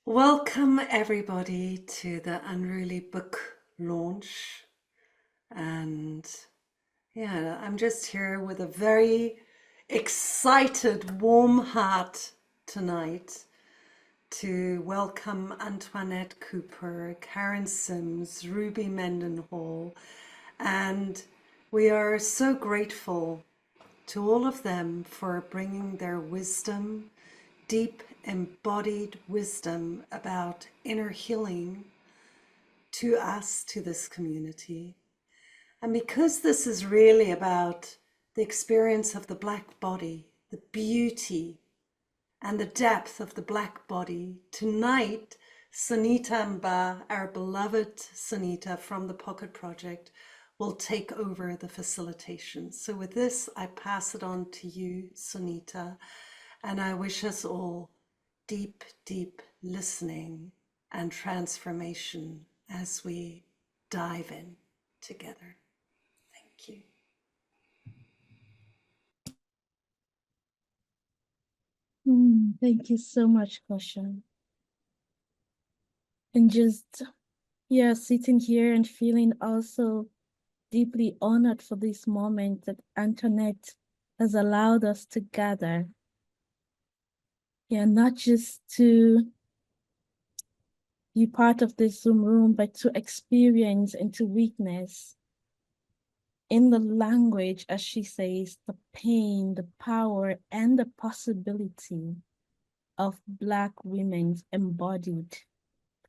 Welcome, everybody, to the Unruly book launch. And yeah, I'm just here with a very excited, warm heart tonight to welcome Antoinette Cooper, Karen Sims, Ruby Mendenhall, and we are so grateful to all of them for bringing their wisdom, deep embodied wisdom about inner healing to us, to this community. And because this is really about the experience of the Black body, the beauty and the depth of the Black body, tonight, Sunita Mba, our beloved Sunita from the Pocket Project, will take over the facilitation. So with this, I pass it on to you, Sunita, and I wish us all deep, deep listening and transformation as we dive in together. Thank you. Thank you so much, Kosha. And just, sitting here and feeling also deeply honored for this moment that Antoinette has allowed us to gather. Yeah, not just to be part of this Zoom room, but to experience and to witness in the language, as she says, the pain, the power, and the possibility of Black women's embodied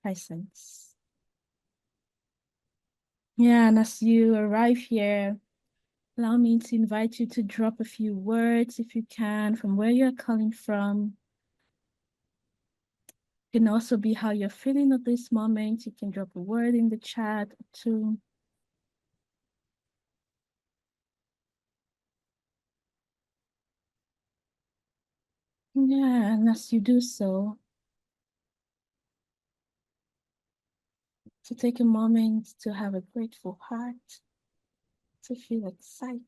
presence. Yeah, and as you arrive here, allow me to invite you to drop a few words, if you can, from where you're calling from. It can also be how you're feeling at this moment. You can drop a word in the chat too. Yeah, and as you do so, to take a moment to have a grateful heart, to feel excited,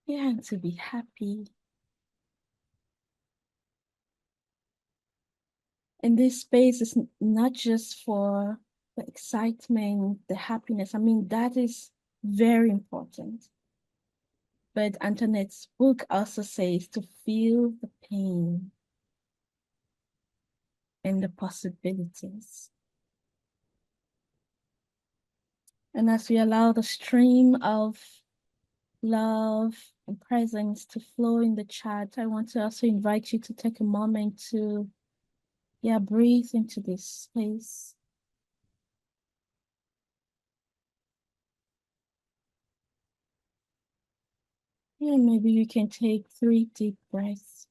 yeah, and to be happy. And this space is not just for the excitement, the happiness. I mean, that is very important. But Antoinette's book also says to feel the pain and the possibilities. And as we allow the stream of love and presence to flow in the chat, I want to also invite you to take a moment to, breathe into this space. Yeah, maybe you can take 3 deep breaths.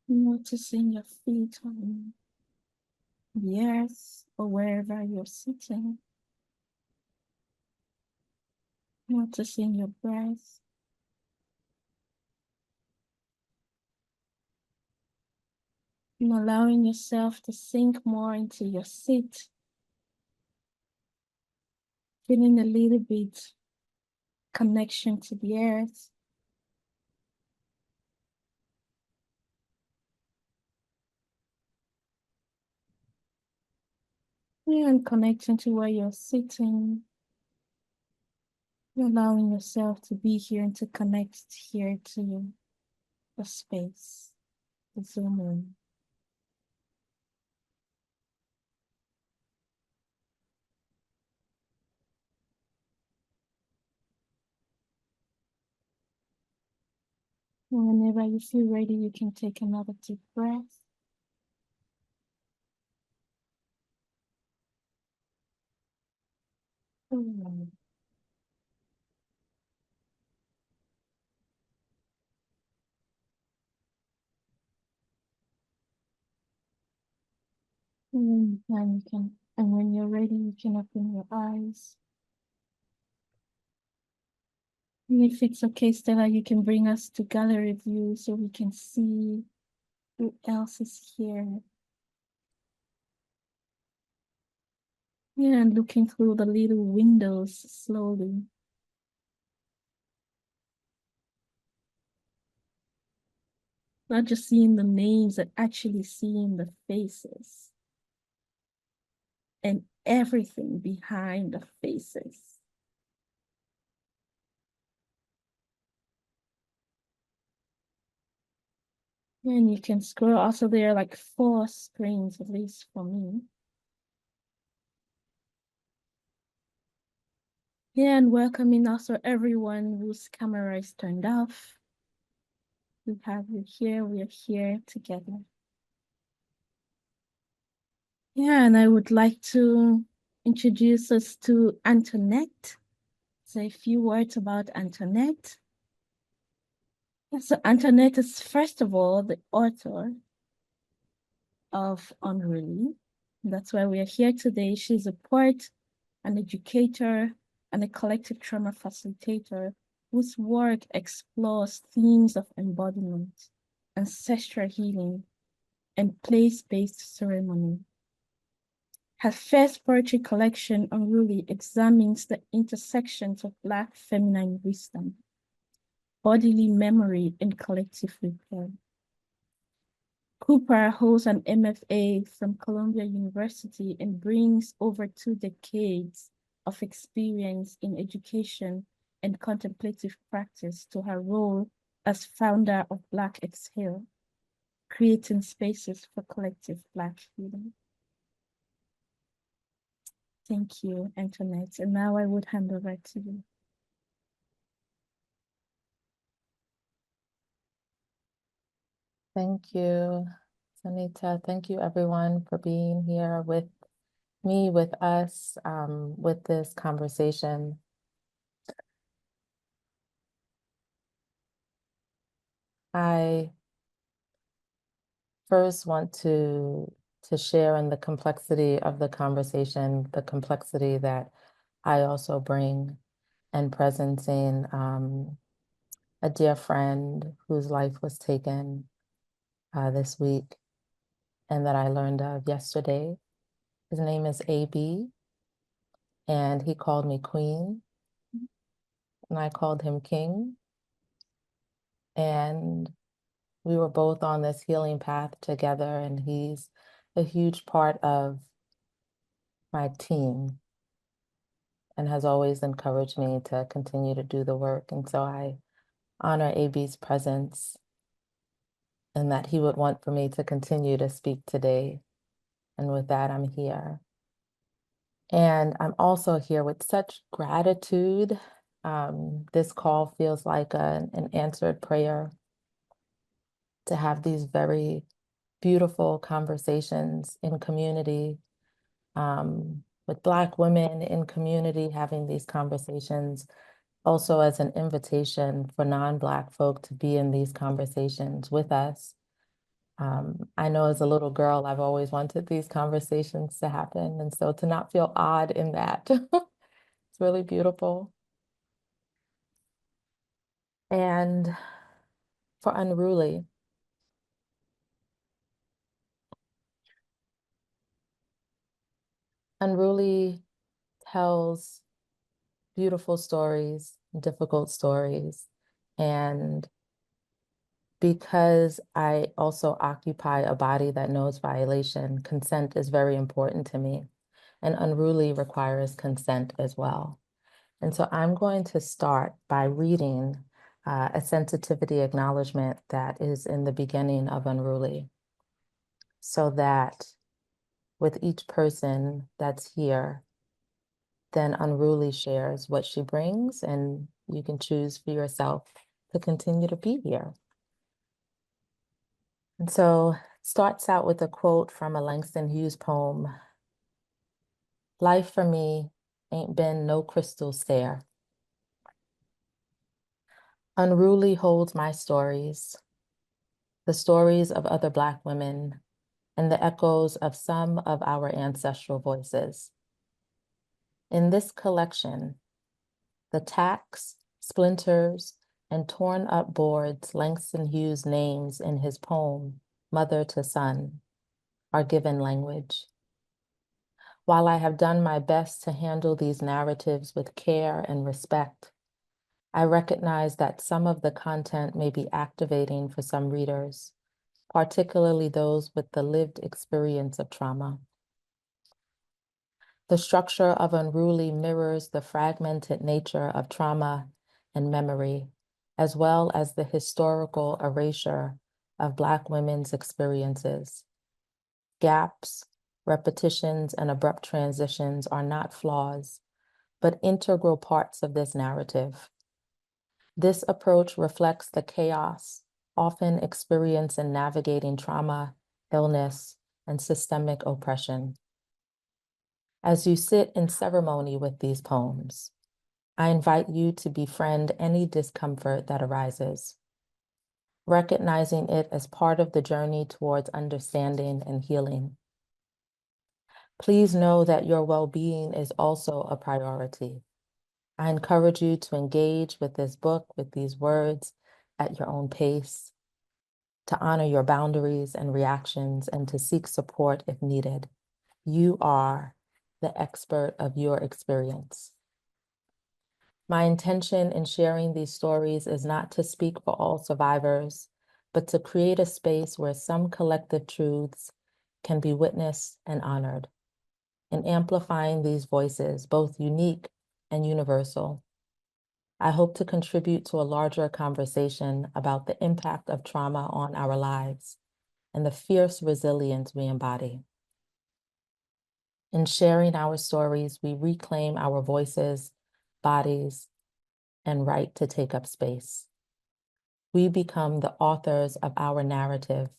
Noticing your feet on the earth or wherever you're sitting. Noticing your breath. And allowing yourself to sink more into your seat. Feeling a little bit connection to the earth. And connecting to where you're sitting. Allowing yourself to be here and to connect here to the space, the Zoom room. And whenever you feel ready, you can take another deep breath. And and when you're ready, you can open your eyes. And if it's okay, Stella, you can bring us to gallery view so we can see who else is here. Yeah, and looking through the little windows slowly. Not just seeing the names, but actually seeing the faces and everything behind the faces. And you can scroll. Also, there are like 4 screens, at least for me. Yeah, and welcoming also everyone whose camera is turned off. We have you here, we are here together. Yeah, and I would like to introduce us to Antoinette. Say a few words about Antoinette. So Antoinette is first of all the author of Unruly. That's why we are here today. She's a poet, an educator, and a collective trauma facilitator whose work explores themes of embodiment, ancestral healing, and place-based ceremony. Her first poetry collection, Unruly, examines the intersections of Black feminine wisdom, bodily memory, and collective repair. Cooper holds an MFA from Columbia University and brings over 2 decades of experience in education and contemplative practice to her role as founder of Black Exhale, creating spaces for collective Black healing. Thank you, Antoinette. And now I would hand over to you. Thank you, Sanita. Thank you, everyone, for being here with me, with us, with this conversation. I first want to share in the complexity of the conversation, the complexity that I also bring, and presencing a dear friend whose life was taken this week and that I learned of yesterday. His name is AB, and he called me Queen, and I called him King. And we were both on this healing path together, and he's a huge part of my team and has always encouraged me to continue to do the work. And so I honor AB's presence and that he would want for me to continue to speak today. And with that, I'm here. And I'm also here with such gratitude. This call feels like an answered prayer to have these very beautiful conversations in community, with Black women in community, having these conversations, also as an invitation for non-Black folk to be in these conversations with us. I know as a little girl, I've always wanted these conversations to happen. And so to not feel odd in that, it's really beautiful. And for Unruly, Unruly tells beautiful stories, difficult stories. And because I also occupy a body that knows violation, consent is very important to me. And Unruly requires consent as well. And so I'm going to start by reading a sensitivity acknowledgement that is in the beginning of Unruly, so that with each person that's here, then Unruly shares what she brings, and you can choose for yourself to continue to be here. And so it starts out with a quote from a Langston Hughes poem. Life for me ain't been no crystal stair. Unruly holds my stories, the stories of other Black women, and the echoes of some of our ancestral voices. In this collection, the tacks, Splinters and torn up boards, Langston Hughes' names in his poem, Mother to Son, are given language. While I have done my best to handle these narratives with care and respect, I recognize that some of the content may be activating for some readers, particularly those with the lived experience of trauma. The structure of Unruly mirrors the fragmented nature of trauma and memory, as well as the historical erasure of Black women's experiences. Gaps, repetitions, and abrupt transitions are not flaws, but integral parts of this narrative. This approach reflects the chaos often experienced in navigating trauma, illness, and systemic oppression. As you sit in ceremony with these poems, I invite you to befriend any discomfort that arises, recognizing it as part of the journey towards understanding and healing. Please know that your well-being is also a priority. I encourage you to engage with this book, with these words, at your own pace, to honor your boundaries and reactions, and to seek support if needed. You are the expert of your experience. My intention in sharing these stories is not to speak for all survivors, but to create a space where some collective truths can be witnessed and honored. In amplifying these voices, both unique and universal, I hope to contribute to a larger conversation about the impact of trauma on our lives and the fierce resilience we embody. In sharing our stories, we reclaim our voices, bodies, and right to take up space. We become the authors of our narrative,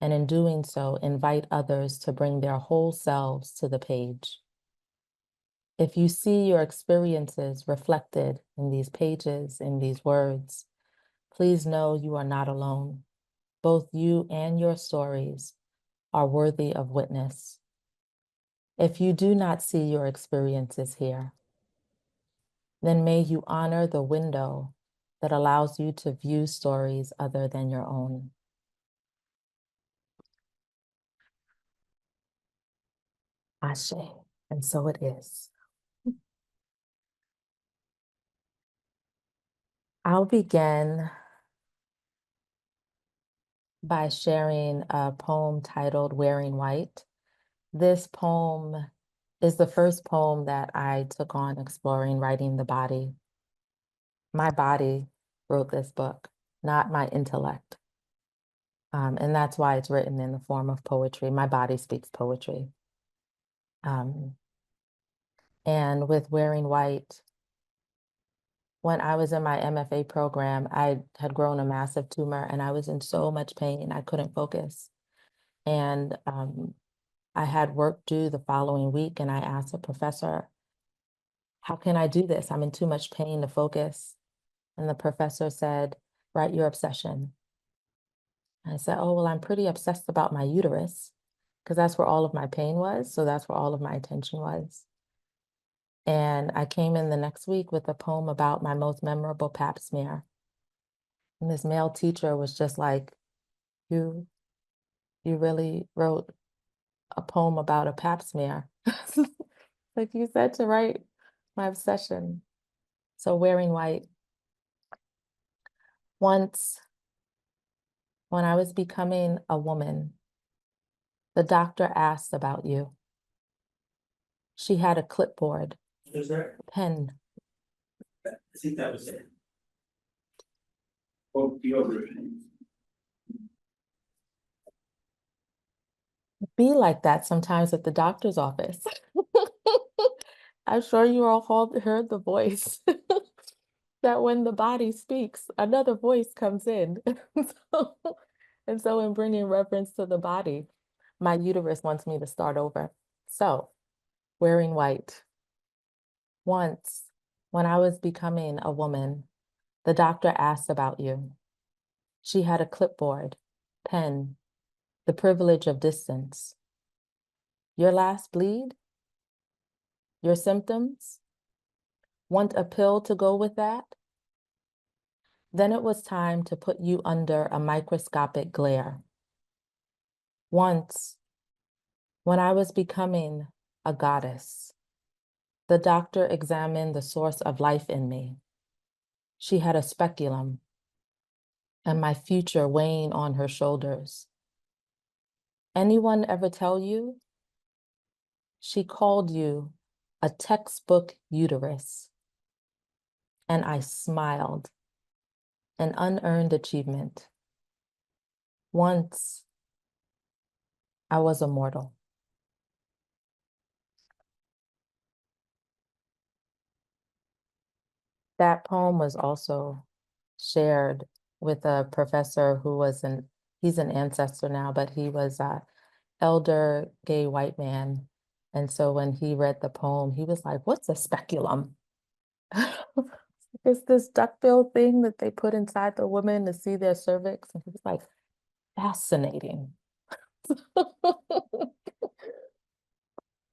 and in doing so, invite others to bring their whole selves to the page. If you see your experiences reflected in these pages, in these words, please know you are not alone. Both you and your stories are worthy of witness. If you do not see your experiences here, then may you honor the window that allows you to view stories other than your own. Ashe, and so it is. I'll begin by sharing a poem titled Wearing White. This poem is the first poem that I took on exploring writing the body. My body wrote this book, not my intellect. And that's why it's written in the form of poetry. My body speaks poetry. And with Wearing White, when I was in my MFA program, I had grown a massive tumor and I was in so much pain, I couldn't focus. And I had work due the following week, and I asked the professor, how can I do this? I'm in too much pain to focus. And the professor said, write your obsession. And I said, oh, well, I'm pretty obsessed about my uterus because that's where all of my pain was. So that's where all of my attention was. And I came in the next week with a poem about my most memorable pap smear. And this male teacher was just like, you really wrote a poem about a pap smear. Like you said to write my obsession. So Wearing White. Once, when I was becoming a woman, the doctor asked about you. She had a clipboard, Is there? pen. I think that was it. Oh, deodorant. Be like that sometimes at the doctor's office. I'm sure you all heard the voice that when the body speaks, another voice comes in. And so in bringing reference to the body, my uterus wants me to start over. So, Wearing White. Once, when I was becoming a woman, the doctor asked about you. She had a clipboard, pen, the privilege of distance. Your last bleed? Your symptoms? Want a pill to go with that? Then it was time to put you under a microscopic glare. Once, when I was becoming a goddess, the doctor examined the source of life in me. She had a speculum and my future weighing on her shoulders. Anyone ever tell you? She called you a textbook uterus. And I smiled, an unearned achievement. Once, I was a mortal. That poem was also shared with a professor who was he's an ancestor now, but he was an elder gay white man. And so when he read the poem, he was like, what's a speculum? It's this duckbill thing that they put inside the woman to see their cervix. And he was like, fascinating.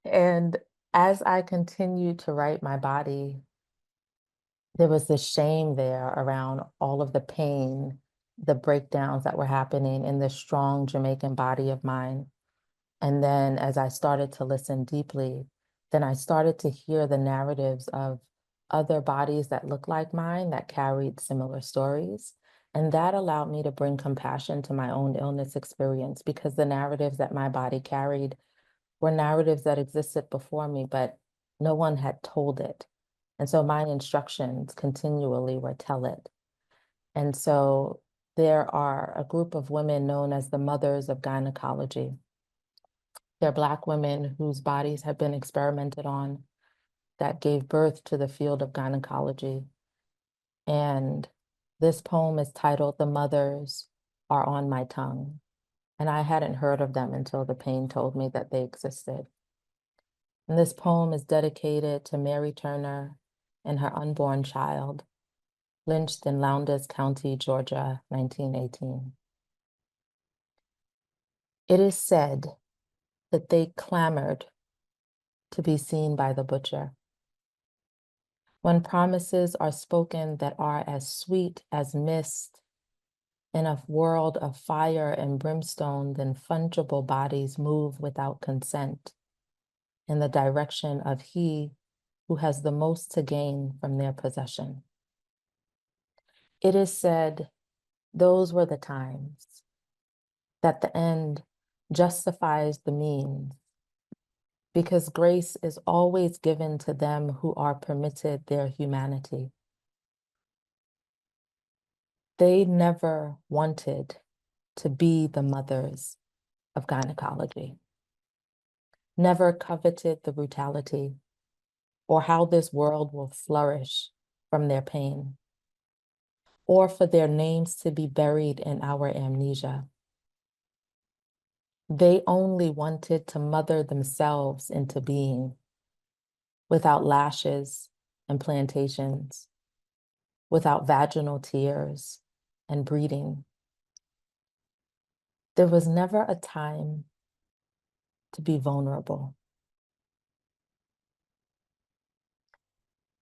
And as I continued to write my body, there was this shame there around all of the pain, the breakdowns that were happening in this strong Jamaican body of mine. And then as I started to listen deeply, then I started to hear the narratives of other bodies that looked like mine that carried similar stories. And that allowed me to bring compassion to my own illness experience, because the narratives that my body carried were narratives that existed before me, but no one had told it. And so my instructions continually were tell it. And so there are a group of women known as the mothers of gynecology. They're Black women whose bodies have been experimented on that gave birth to the field of gynecology. And this poem is titled "The Mothers Are on My Tongue." And I hadn't heard of them until the pain told me that they existed. And this poem is dedicated to Mary Turner and her unborn child, lynched in Lowndes County, Georgia, 1918. It is said that they clamored to be seen by the butcher. When promises are spoken that are as sweet as mist in a world of fire and brimstone, then fungible bodies move without consent in the direction of he who has the most to gain from their possession. It is said those were the times that the end justifies the means, because grace is always given to them who are permitted their humanity. They never wanted to be the mothers of gynecology, never coveted the brutality or how this world will flourish from their pain, or for their names to be buried in our amnesia. They only wanted to mother themselves into being, without lashes and plantations, without vaginal tears and breeding. There was never a time to be vulnerable.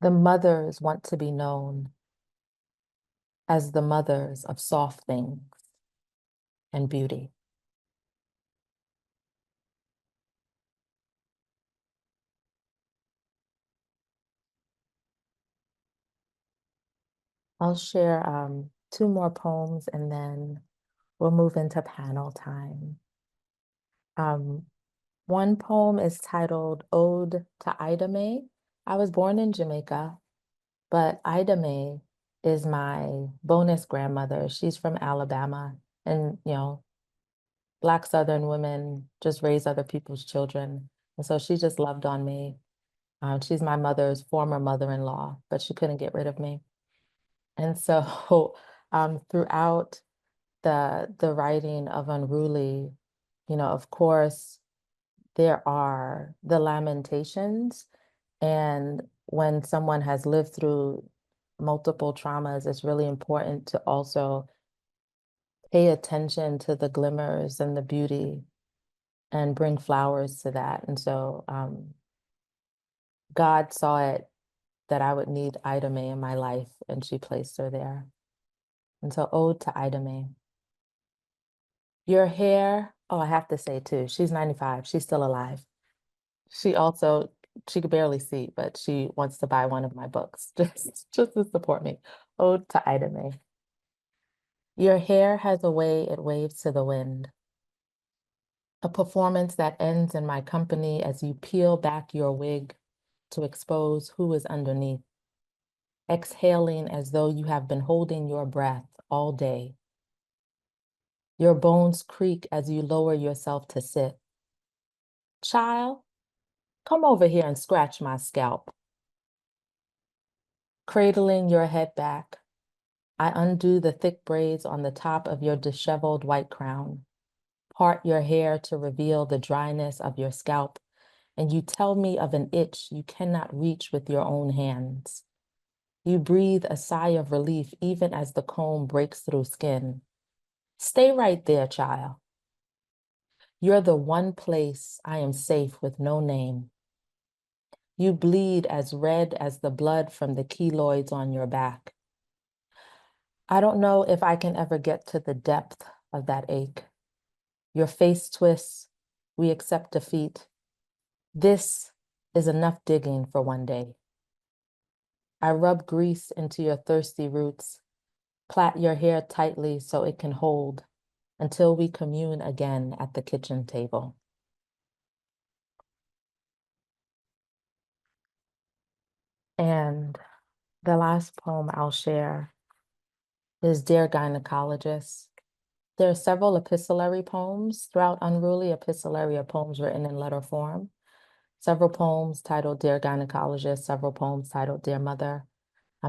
The mothers want to be known as the mothers of soft things and beauty. I'll share two more poems and then we'll move into panel time. One poem is titled Ode to Ida Mae. I was born in Jamaica, but Ida Mae is my bonus grandmother. She's from Alabama, and Black Southern women just raise other people's children. And so she just loved on me. She's my mother's former mother-in-law, but she couldn't get rid of me. And so throughout the writing of Unruly, of course, there are the lamentations. And when someone has lived through multiple traumas, it's really important to also pay attention to the glimmers and the beauty and bring flowers to that. And so God saw it that I would need Ida Mae in my life, and she placed her there. And so ode to Ida Mae. Your hair, oh, I have to say too, she's 95, she's still alive. She also, she could barely see, but she wants to buy one of my books just to support me. Ode to Ida Mae. Your hair has a way it waves to the wind. A performance that ends in my company as you peel back your wig to expose who is underneath, exhaling as though you have been holding your breath all day. Your bones creak as you lower yourself to sit. Child, come over here and scratch my scalp. Cradling your head back, I undo the thick braids on the top of your disheveled white crown, part your hair to reveal the dryness of your scalp, and you tell me of an itch you cannot reach with your own hands. You breathe a sigh of relief even as the comb breaks through skin. Stay right there, child. You're the one place I am safe with no name. You bleed as red as the blood from the keloids on your back. I don't know if I can ever get to the depth of that ache. Your face twists, we accept defeat. This is enough digging for one day. I rub grease into your thirsty roots, plait your hair tightly so it can hold until we commune again at the kitchen table. And the last poem I'll share is Dear Gynecologist. There are several epistolary poems throughout Unruly. Epistolary are poems written in letter form. Several poems titled Dear Gynecologist, several poems titled Dear Mother.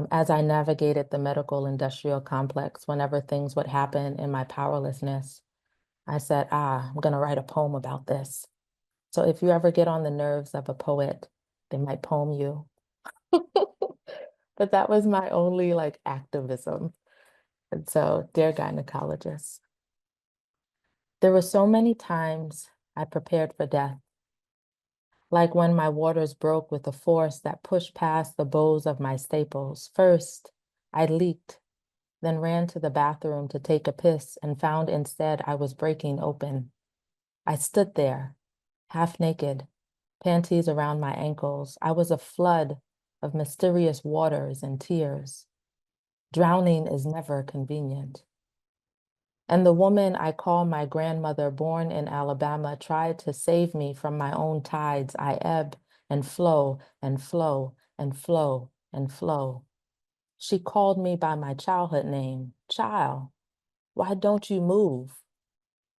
As I navigated the medical industrial complex, whenever things would happen in my powerlessness, I said, I'm going to write a poem about this. So if you ever get on the nerves of a poet, they might poem you. But that was my only activism. And so, Dear Gynecologist, there were so many times I prepared for death, like when my waters broke with a force that pushed past the bows of my staples. First, I leaked, then ran to the bathroom to take a piss and found instead I was breaking open. I stood there, half naked, panties around my ankles. I was a flood of mysterious waters and tears. Drowning is never convenient. And the woman I call my grandmother, born in Alabama, tried to save me from my own tides. I ebb and flow and flow and flow and flow. She called me by my childhood name, Child, why don't you move?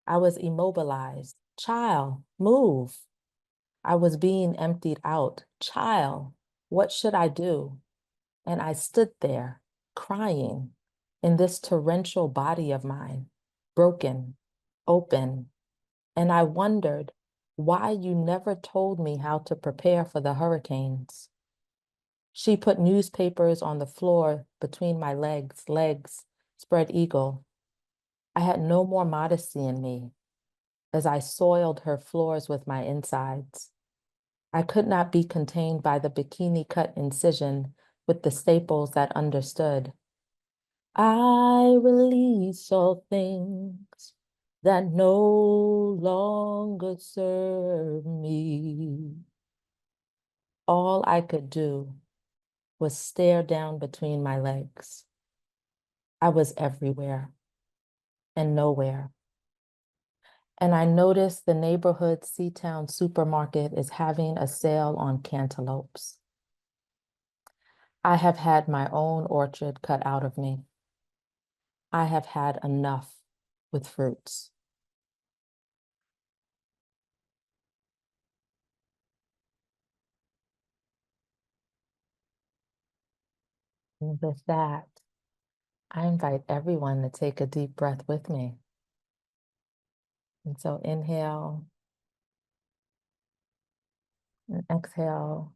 I was immobilized. Child, move. I was being emptied out. Child, what should I do? And I stood there, crying, in this torrential body of mine, broken, open. And I wondered why you never told me how to prepare for the hurricanes. She put newspapers on the floor between my legs, spread eagle. I had no more modesty in me as I soiled her floors with my insides. I could not be contained by the bikini cut incision with the staples that understood. I release all things that no longer serve me. All I could do was stare down between my legs. I was everywhere and nowhere. And I noticed the neighborhood Seatown supermarket is having a sale on cantaloupes. I have had my own orchard cut out of me. I have had enough with fruits. And with that, I invite everyone to take a deep breath with me. And so inhale and exhale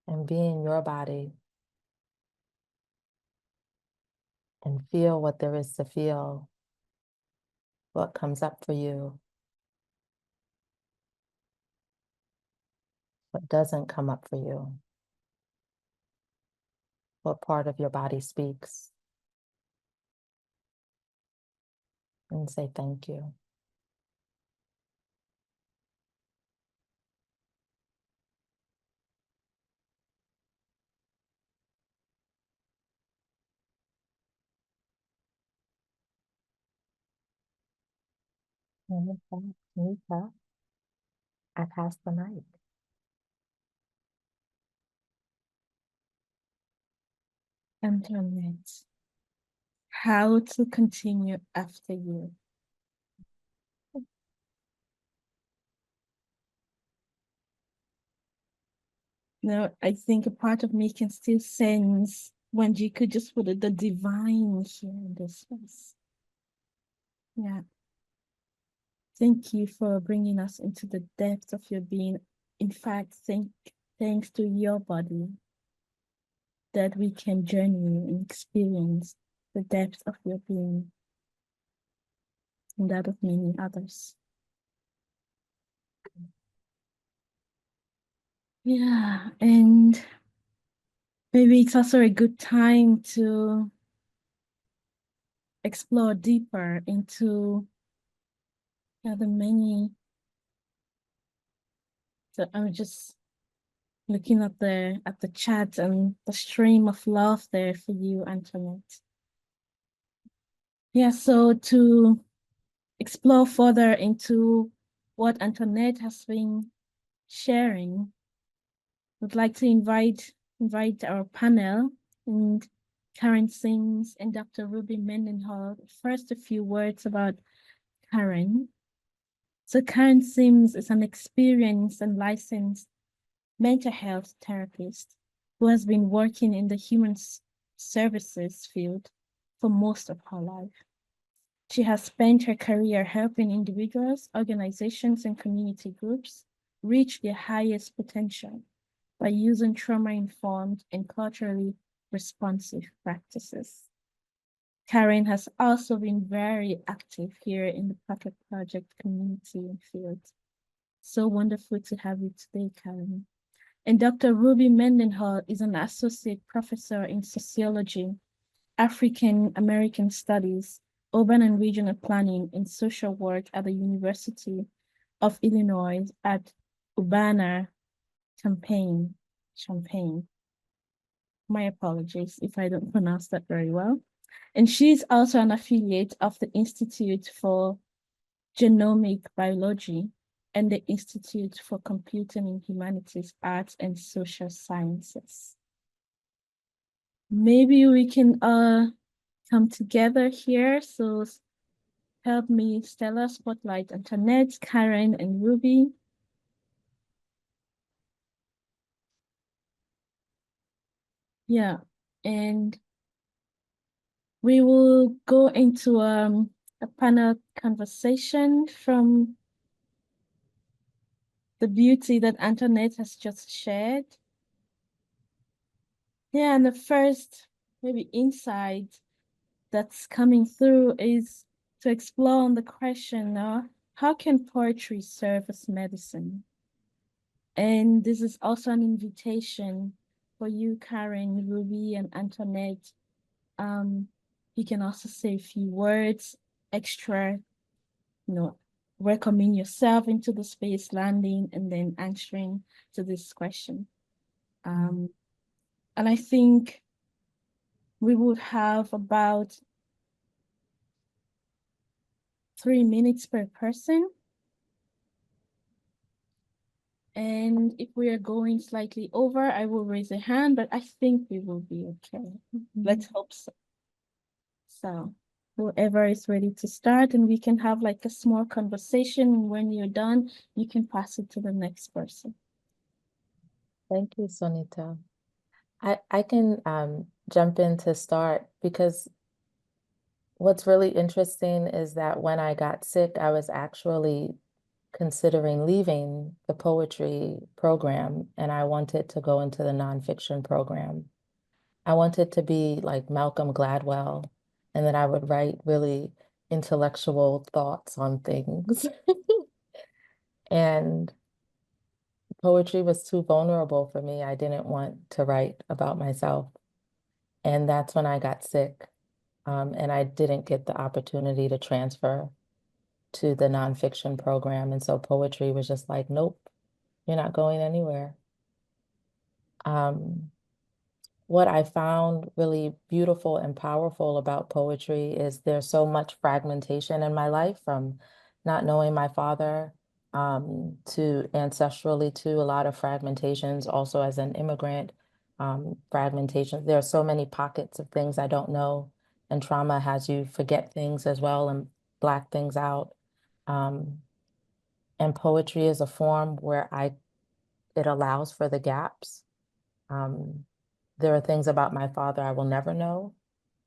and be in your body and feel what there is to feel, what comes up for you, what doesn't come up for you. what part of your body speaks, and say thank you. And with that, Nika, I pass the mic. Antoinette, how to continue after you? No, I think a part of me can still sense when you could just put the divine here in this space. Yeah. Thank you for bringing us into the depth of your being. In fact, thanks to your body that we can journey and experience the depth of your being and that of many others. Yeah, and maybe it's also a good time to explore deeper into the many. So I'm just looking at the chat and the stream of love there for you, Antoinette. Yeah, so to explore further into what Antoinette has been sharing, would like to invite our panel and Karen Sings and Dr. Ruby Mendenhall. First, a few words about Karen. So Karen Sims is an experienced and licensed mental health therapist who has been working in the human services field for most of her life. She has spent her career helping individuals, organizations, and community groups reach their highest potential by using trauma-informed and culturally responsive practices. Karen has also been very active here in the Pocket Project community and field. So wonderful to have you today, Karen. And Dr. Ruby Mendenhall is an associate professor in sociology, African American studies, urban and regional planning, and social work at the University of Illinois at Urbana-Champaign. My apologies if I don't pronounce that very well. And she's also an affiliate of the Institute for Genomic Biology and the Institute for Computing and Humanities, Arts, and Social Sciences. Maybe we can come together here. So help me, Stella, Spotlight, Antoinette, Karen, and Ruby. Yeah, and we will go into a panel conversation from the beauty that Antoinette has just shared. Yeah, and the first maybe insight that's coming through is to explore on the question, how can poetry serve as medicine? And this is also an invitation for you, Karen, Ruby, and Antoinette. You can also say a few words, extra, welcoming yourself into the space, landing, and then answering to this question. And I think we would have about 3 minutes per person. And if we are going slightly over, I will raise a hand, but I think we will be okay. Let's hope so. So whoever is ready to start, and we can have like a small conversation. And when you're done, you can pass it to the next person. Thank you, Sonita. I can jump in to start, because what's really interesting is that when I got sick, I was actually considering leaving the poetry program, and I wanted to go into the nonfiction program. I wanted to be like Malcolm Gladwell, and that I would write really intellectual thoughts on things. And poetry was too vulnerable for me. I didn't want to write about myself. And that's when I got sick. And I didn't get the opportunity to transfer to the nonfiction program. And so poetry was just like, nope, you're not going anywhere. What I found really beautiful and powerful about poetry is there's so much fragmentation in my life, from not knowing my father to ancestrally, to a lot of fragmentations also as an immigrant, fragmentation. There are so many pockets of things I don't know, and trauma has you forget things as well and black things out. Um, and poetry is a form where it allows for the gaps. There are things about my father I will never know.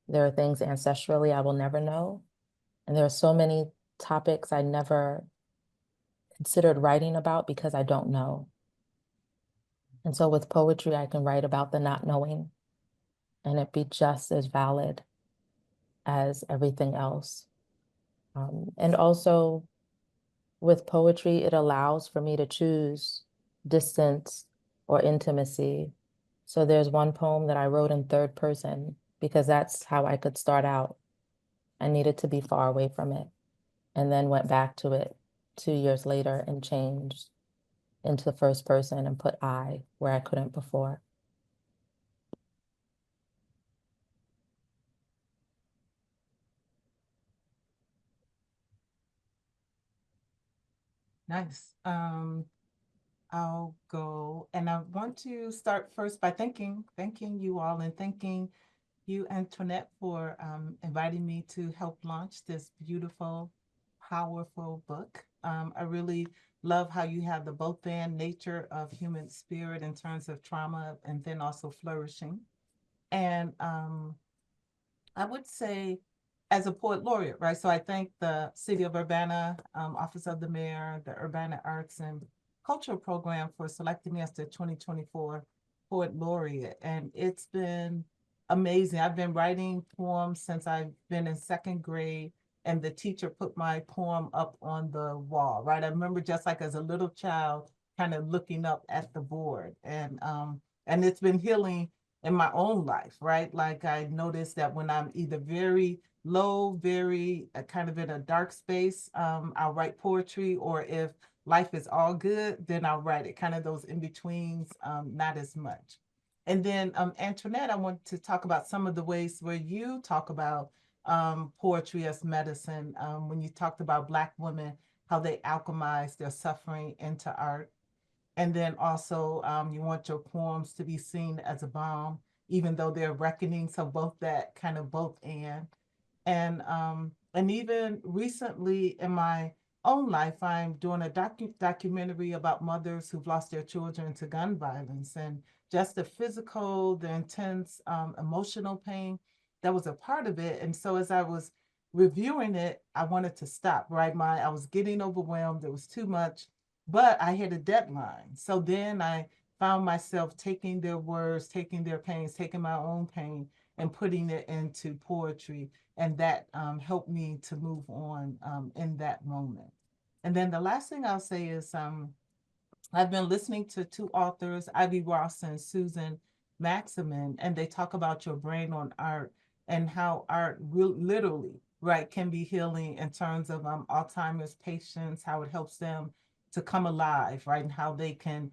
There are things ancestrally I will never know. And there are so many topics I never considered writing about because I don't know. And so with poetry, I can write about the not knowing, and it be just as valid as everything else. And also with poetry, it allows for me to choose distance or intimacy. So there's one poem that I wrote in third person because that's how I could start out. I needed to be far away from it, and then went back to it 2 years later and changed into the first person and put I where I couldn't before. Nice. I'll go, and I want to start first by thanking you all, and thanking you, Antoinette, for inviting me to help launch this beautiful, powerful book. I really love how you have the both and nature of human spirit in terms of trauma and then also flourishing. And I would say, as a poet laureate, right? So I thank the City of Urbana, Office of the Mayor, the Urbana Arts and Cultural Program for selecting me as the 2024 Poet Laureate. And it's been amazing. I've been writing poems since I've been in second grade, and the teacher put my poem up on the wall, right? I remember just like as a little child, kind of looking up at the board. And it's been healing in my own life, right? Like I noticed that when I'm either very low, very kind of in a dark space, I'll write poetry, or if life is all good, then I'll write it. Kind of those in betweens, not as much. And then Antoinette, I want to talk about some of the ways where you talk about poetry as medicine. When you talked about Black women, how they alchemize their suffering into art. And then also, you want your poems to be seen as a balm, even though they're reckoning. So both that kind of both and even recently in my own life, I'm doing a documentary about mothers who've lost their children to gun violence, and just the physical, the intense, emotional pain that was a part of it. And so as I was reviewing it, I wanted to stop. Right, I was getting overwhelmed. It was too much, but I had a deadline. So then I found myself taking their words, taking their pains, taking my own pain, and putting it into poetry. And that helped me to move on in that moment. And then the last thing I'll say is I've been listening to two authors, Ivy Ross and Susan Maximin, and they talk about your brain on art and how art literally, right, can be healing in terms of Alzheimer's patients, how it helps them to come alive, right, and how they can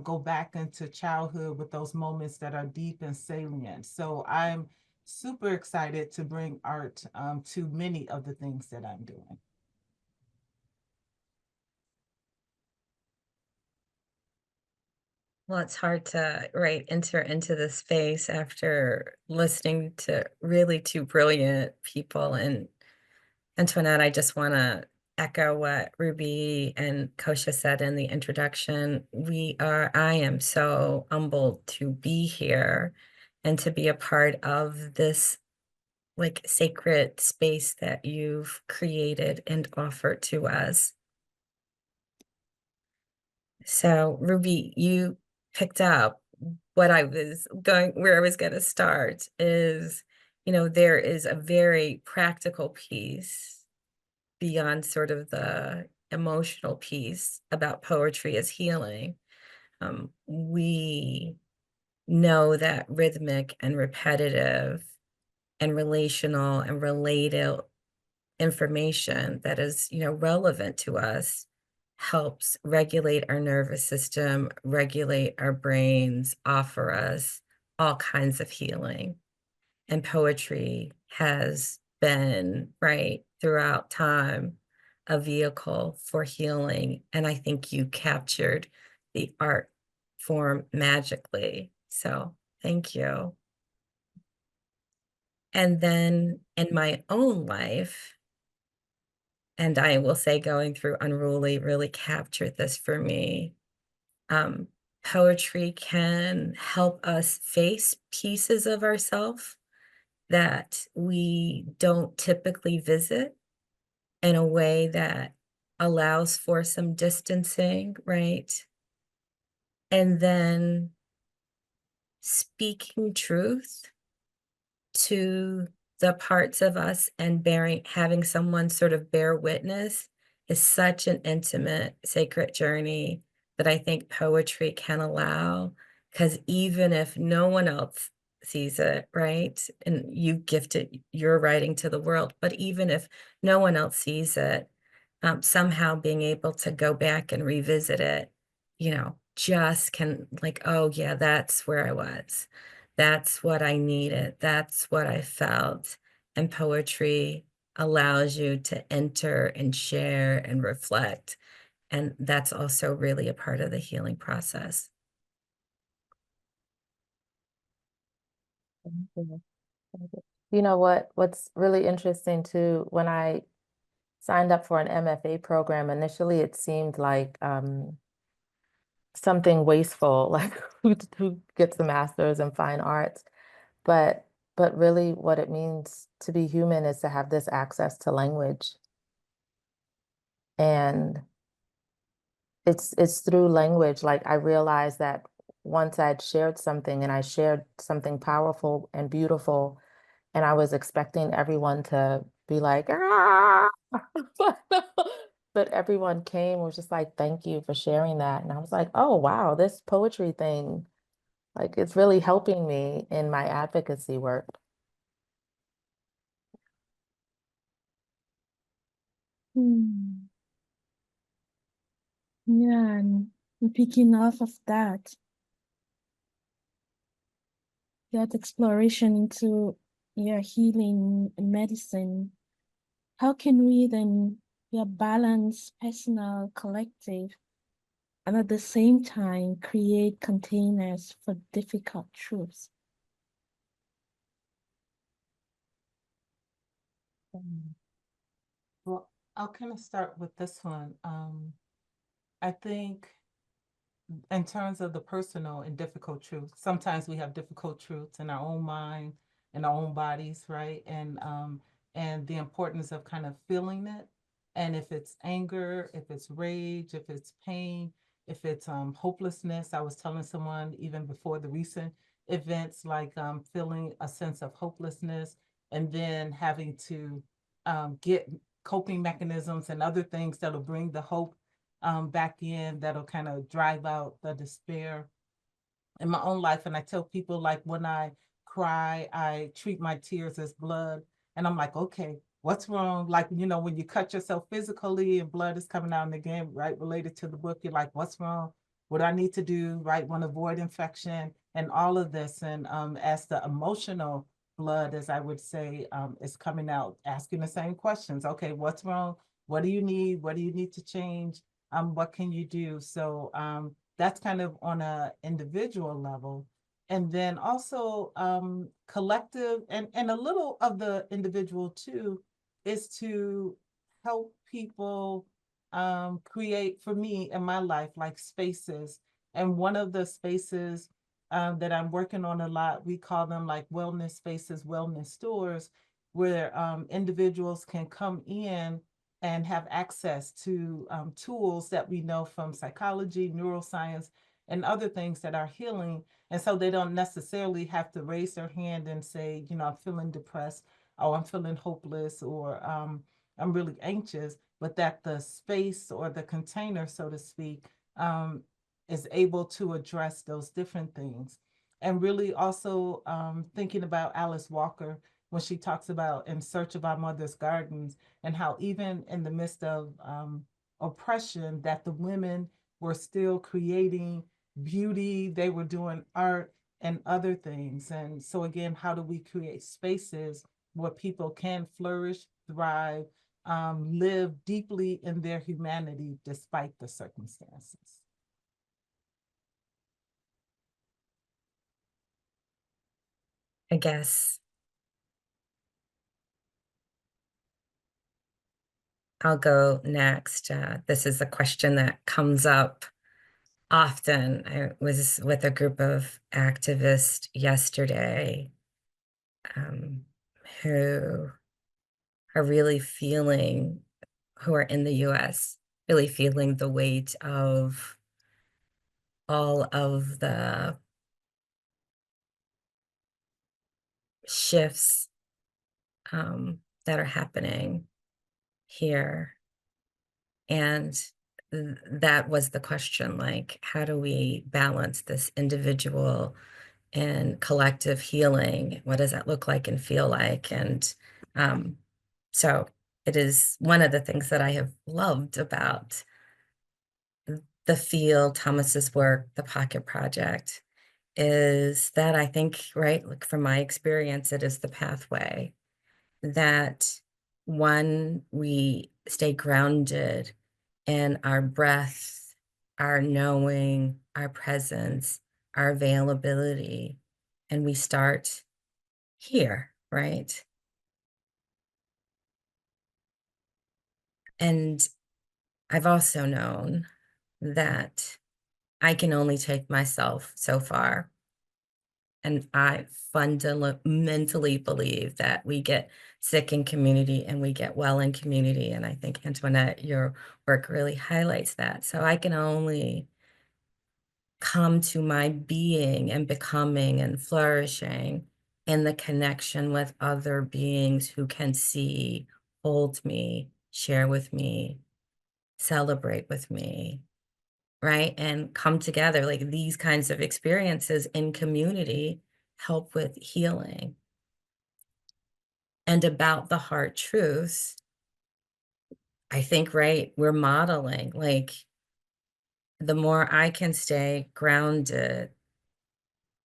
go back into childhood with those moments that are deep and salient. So I'm super excited to bring art to many of the things that I'm doing. Well, it's hard to enter into the space after listening to really two brilliant people. And Antoinette, I just want to echo what Ruby and Kosha said in the introduction. I am so humbled to be here and to be a part of this like sacred space that you've created and offered to us. So Ruby, you picked up where I was going to start is, there is a very practical piece beyond sort of the emotional piece about poetry as healing. We know that rhythmic and repetitive and relational and related information that is, relevant to us helps regulate our nervous system, regulate our brains, offer us all kinds of healing. And poetry has been, right, throughout time, a vehicle for healing. And I think you captured the art form magically. So thank you. And then in my own life, and I will say going through Unruly really captured this for me. Um, Poetry can help us face pieces of ourselves that we don't typically visit in a way that allows for some distancing, right? And then speaking truth to the parts of us and having someone sort of bear witness is such an intimate, sacred journey that I think poetry can allow. Because even if no one else sees it, right? And you gifted your writing to the world, but even if no one else sees it, somehow being able to go back and revisit it, just can like, oh yeah, that's where I was. That's what I needed. That's what I felt. And poetry allows you to enter and share and reflect. And that's also really a part of the healing process. Thank you. Thank you. You know what's really interesting too, when I signed up for an MFA program, initially it seemed like something wasteful, like who gets a master's in fine arts. But really what it means to be human is to have this access to language. And it's through language, like I realized that once I'd shared something and I shared something powerful and beautiful, and I was expecting everyone to be like, ah! But everyone came, was just like, thank you for sharing that. And I was like, oh, wow, this poetry thing, like it's really helping me in my advocacy work. Hmm. Yeah, and picking off of that exploration into healing and medicine, how can we then balance personal, collective, and at the same time create containers for difficult truths? Well, I'll kind of start with this one. I think in terms of the personal and difficult truth, sometimes we have difficult truths in our own mind, in our own bodies, right? And the importance of kind of feeling it. And if it's anger, if it's rage, if it's pain, if it's hopelessness. I was telling someone even before the recent events, like feeling a sense of hopelessness and then having to get coping mechanisms and other things that'll bring the hope back in, that'll kind of drive out the despair in my own life. And I tell people, like, when I cry, I treat my tears as blood. And I'm like, okay, what's wrong? Like, when you cut yourself physically and blood is coming out, and again, right, related to the book, you're like, what's wrong? What do I need to do? Right, want to avoid infection and all of this. And as the emotional blood, as I would say, is coming out, asking the same questions. Okay, what's wrong? What do you need? What do you need to change? What can you do? So that's kind of on a individual level. And then also collective and a little of the individual too is to help people create, for me in my life, like spaces. And one of the spaces that I'm working on a lot, we call them like wellness spaces, wellness stores, where individuals can come in and have access to tools that we know from psychology, neuroscience, and other things that are healing. And so they don't necessarily have to raise their hand and say, I'm feeling depressed, or I'm feeling hopeless, or I'm really anxious, but that the space or the container, so to speak, is able to address those different things. and really also thinking about Alice Walker when she talks about In Search of Our Mother's Gardens, and how even in the midst of oppression, that the women were still creating beauty, they were doing art and other things. And so again, how do we create spaces where people can flourish, thrive, live deeply in their humanity despite the circumstances? I guess I'll go next. This is a question that comes up often. I was with a group of activists yesterday who are really feeling, who are in the US, really feeling the weight of all of the shifts that are happening here. And that was the question, like, how do we balance this individual and collective healing? What does that look like and feel like? And so it is one of the things that I have loved about the field, Thomas's work, the Pocket Project, is that I think, right, like from my experience, it is the pathway that one, we stay grounded in our breath, our knowing, our presence, our availability, and we start here, right? And I've also known that I can only take myself so far. And I fundamentally believe that we get sick in community and we get well in community. And I think, Antoinette, your work really highlights that. So I can only come to my being and becoming and flourishing in the connection with other beings who can see, hold me, share with me, celebrate with me, right? And come together. Like these kinds of experiences in community help with healing. And about the heart truth, I think, right, we're modeling, like, the more I can stay grounded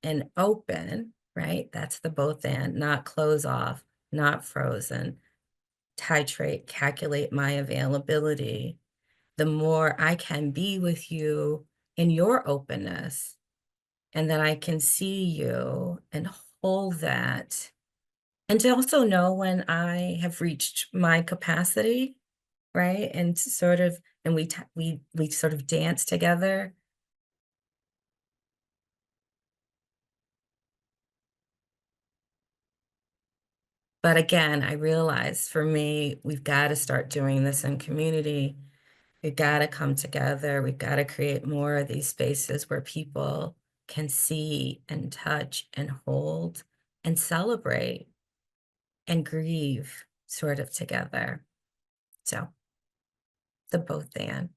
and open, right? That's the both and, not close off, not frozen, titrate, calculate my availability. The more I can be with you in your openness, and that I can see you and hold that. And to also know when I have reached my capacity, right? And sort of, and we sort of dance together. But again, I realize for me, we've got to start doing this in community. We've got to come together. We've got to create more of these spaces where people can see and touch and hold and celebrate and grieve sort of together. So the both and.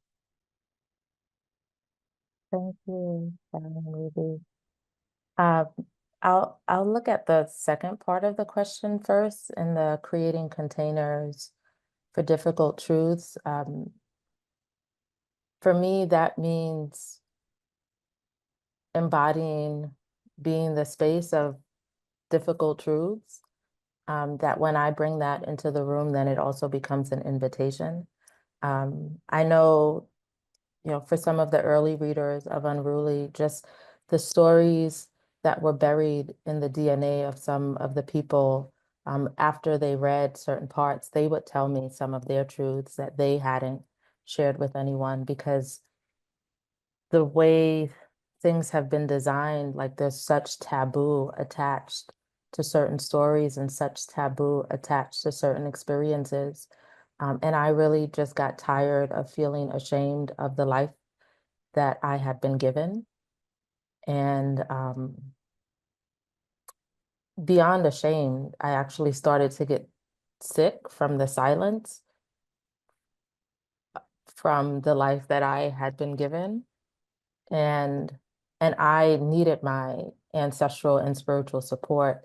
Thank you, Ruby. I'll look at the second part of the question first, in the creating containers for difficult truths. For me, that means embodying, being the space of difficult truths. That when I bring that into the room, then it also becomes an invitation. I know, for some of the early readers of Unruly, just the stories that were buried in the DNA of some of the people, after they read certain parts, they would tell me some of their truths that they hadn't shared with anyone, because the way things have been designed, like there's such taboo attached to certain stories and such taboo attached to certain experiences. And I really just got tired of feeling ashamed of the life that I had been given. And beyond ashamed, I actually started to get sick from the silence from the life that I had been given. And I needed my ancestral and spiritual support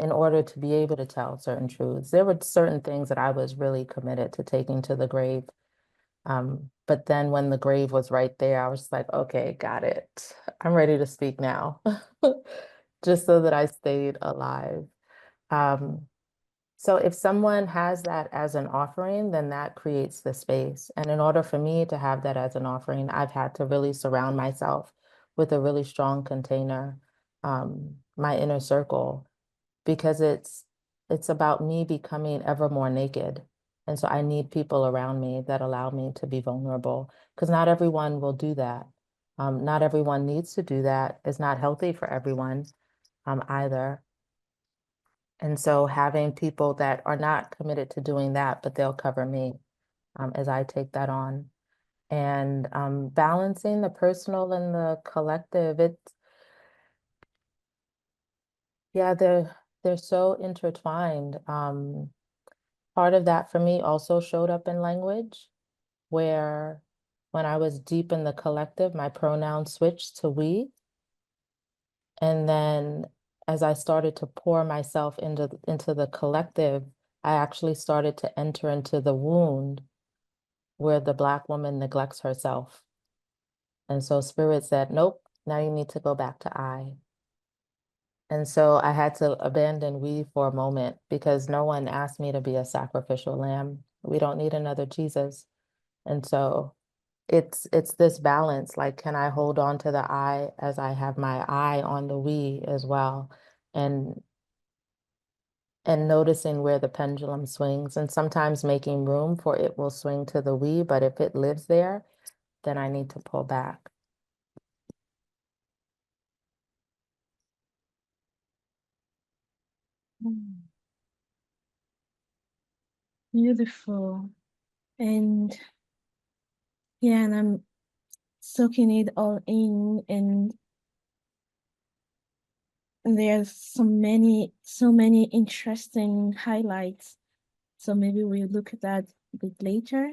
in order to be able to tell certain truths. There were certain things that I was really committed to taking to the grave. But then when the grave was right there, I was just like, okay, got it. I'm ready to speak now, just so that I stayed alive. So if someone has that as an offering, then that creates the space. And in order for me to have that as an offering, I've had to really surround myself with a really strong container, my inner circle, because it's about me becoming ever more naked. And so I need people around me that allow me to be vulnerable, because not everyone will do that. Not everyone needs to do that. It's not healthy for everyone either. And so having people that are not committed to doing that, but they'll cover me as I take that on. And balancing the personal and the collective, yeah, they're so intertwined. Part of that for me also showed up in language, where when I was deep in the collective, my pronoun switched to we. And then as I started to pour myself into the collective, I actually started to enter into the wound where the Black woman neglects herself. And so Spirit said, nope, now you need to go back to I. And so I had to abandon we for a moment, because no one asked me to be a sacrificial lamb. We don't need another Jesus. And so it's this balance, like, can I hold on to the I as I have my eye on the we as well? And noticing where the pendulum swings, and sometimes making room for it will swing to the we, but if it lives there, then I need to pull back. Beautiful. And yeah, and I'm soaking it all in, and there's so many interesting highlights. So maybe we'll look at that a bit later.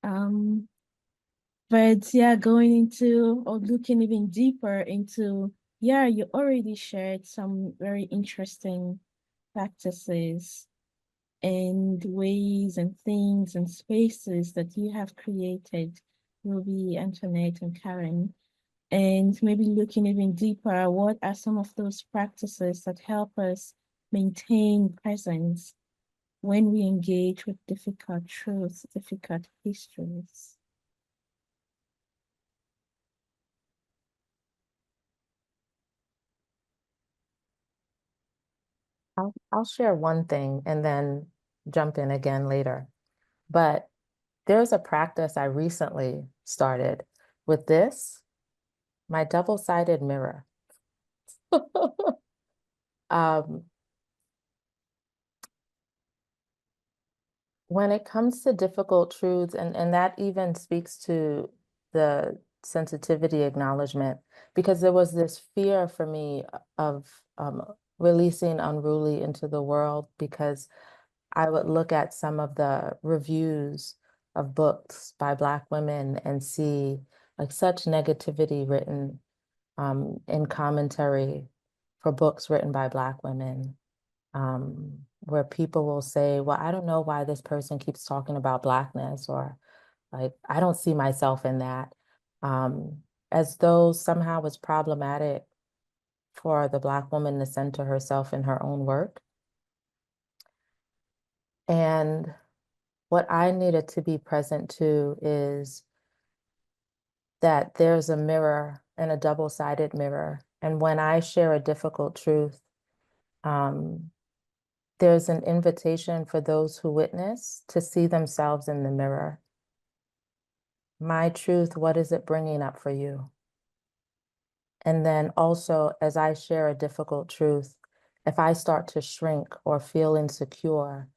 But yeah, going into or looking even deeper into, yeah, you already shared some very interesting practices and ways and things and spaces that you have created, Ruby, Antoinette, and Karen. And maybe looking even deeper, what are some of those practices that help us maintain presence when we engage with difficult truths, difficult histories? I'll share one thing and then jump in again later. But there's a practice I recently started with this, my double-sided mirror. Um, when it comes to difficult truths, and that even speaks to the sensitivity acknowledgement, because there was this fear for me of releasing Unruly into the world, because I would look at some of the reviews of books by Black women and see like such negativity written in commentary for books written by Black women, where people will say, well, I don't know why this person keeps talking about Blackness, or like, I don't see myself in that, as though somehow it's problematic for the Black woman to center herself in her own work. And what I needed to be present to is that there's a mirror, and a double-sided mirror. And when I share a difficult truth, there's an invitation for those who witness to see themselves in the mirror. My truth, what is it bringing up for you? And then also, as I share a difficult truth, if I start to shrink or feel insecure,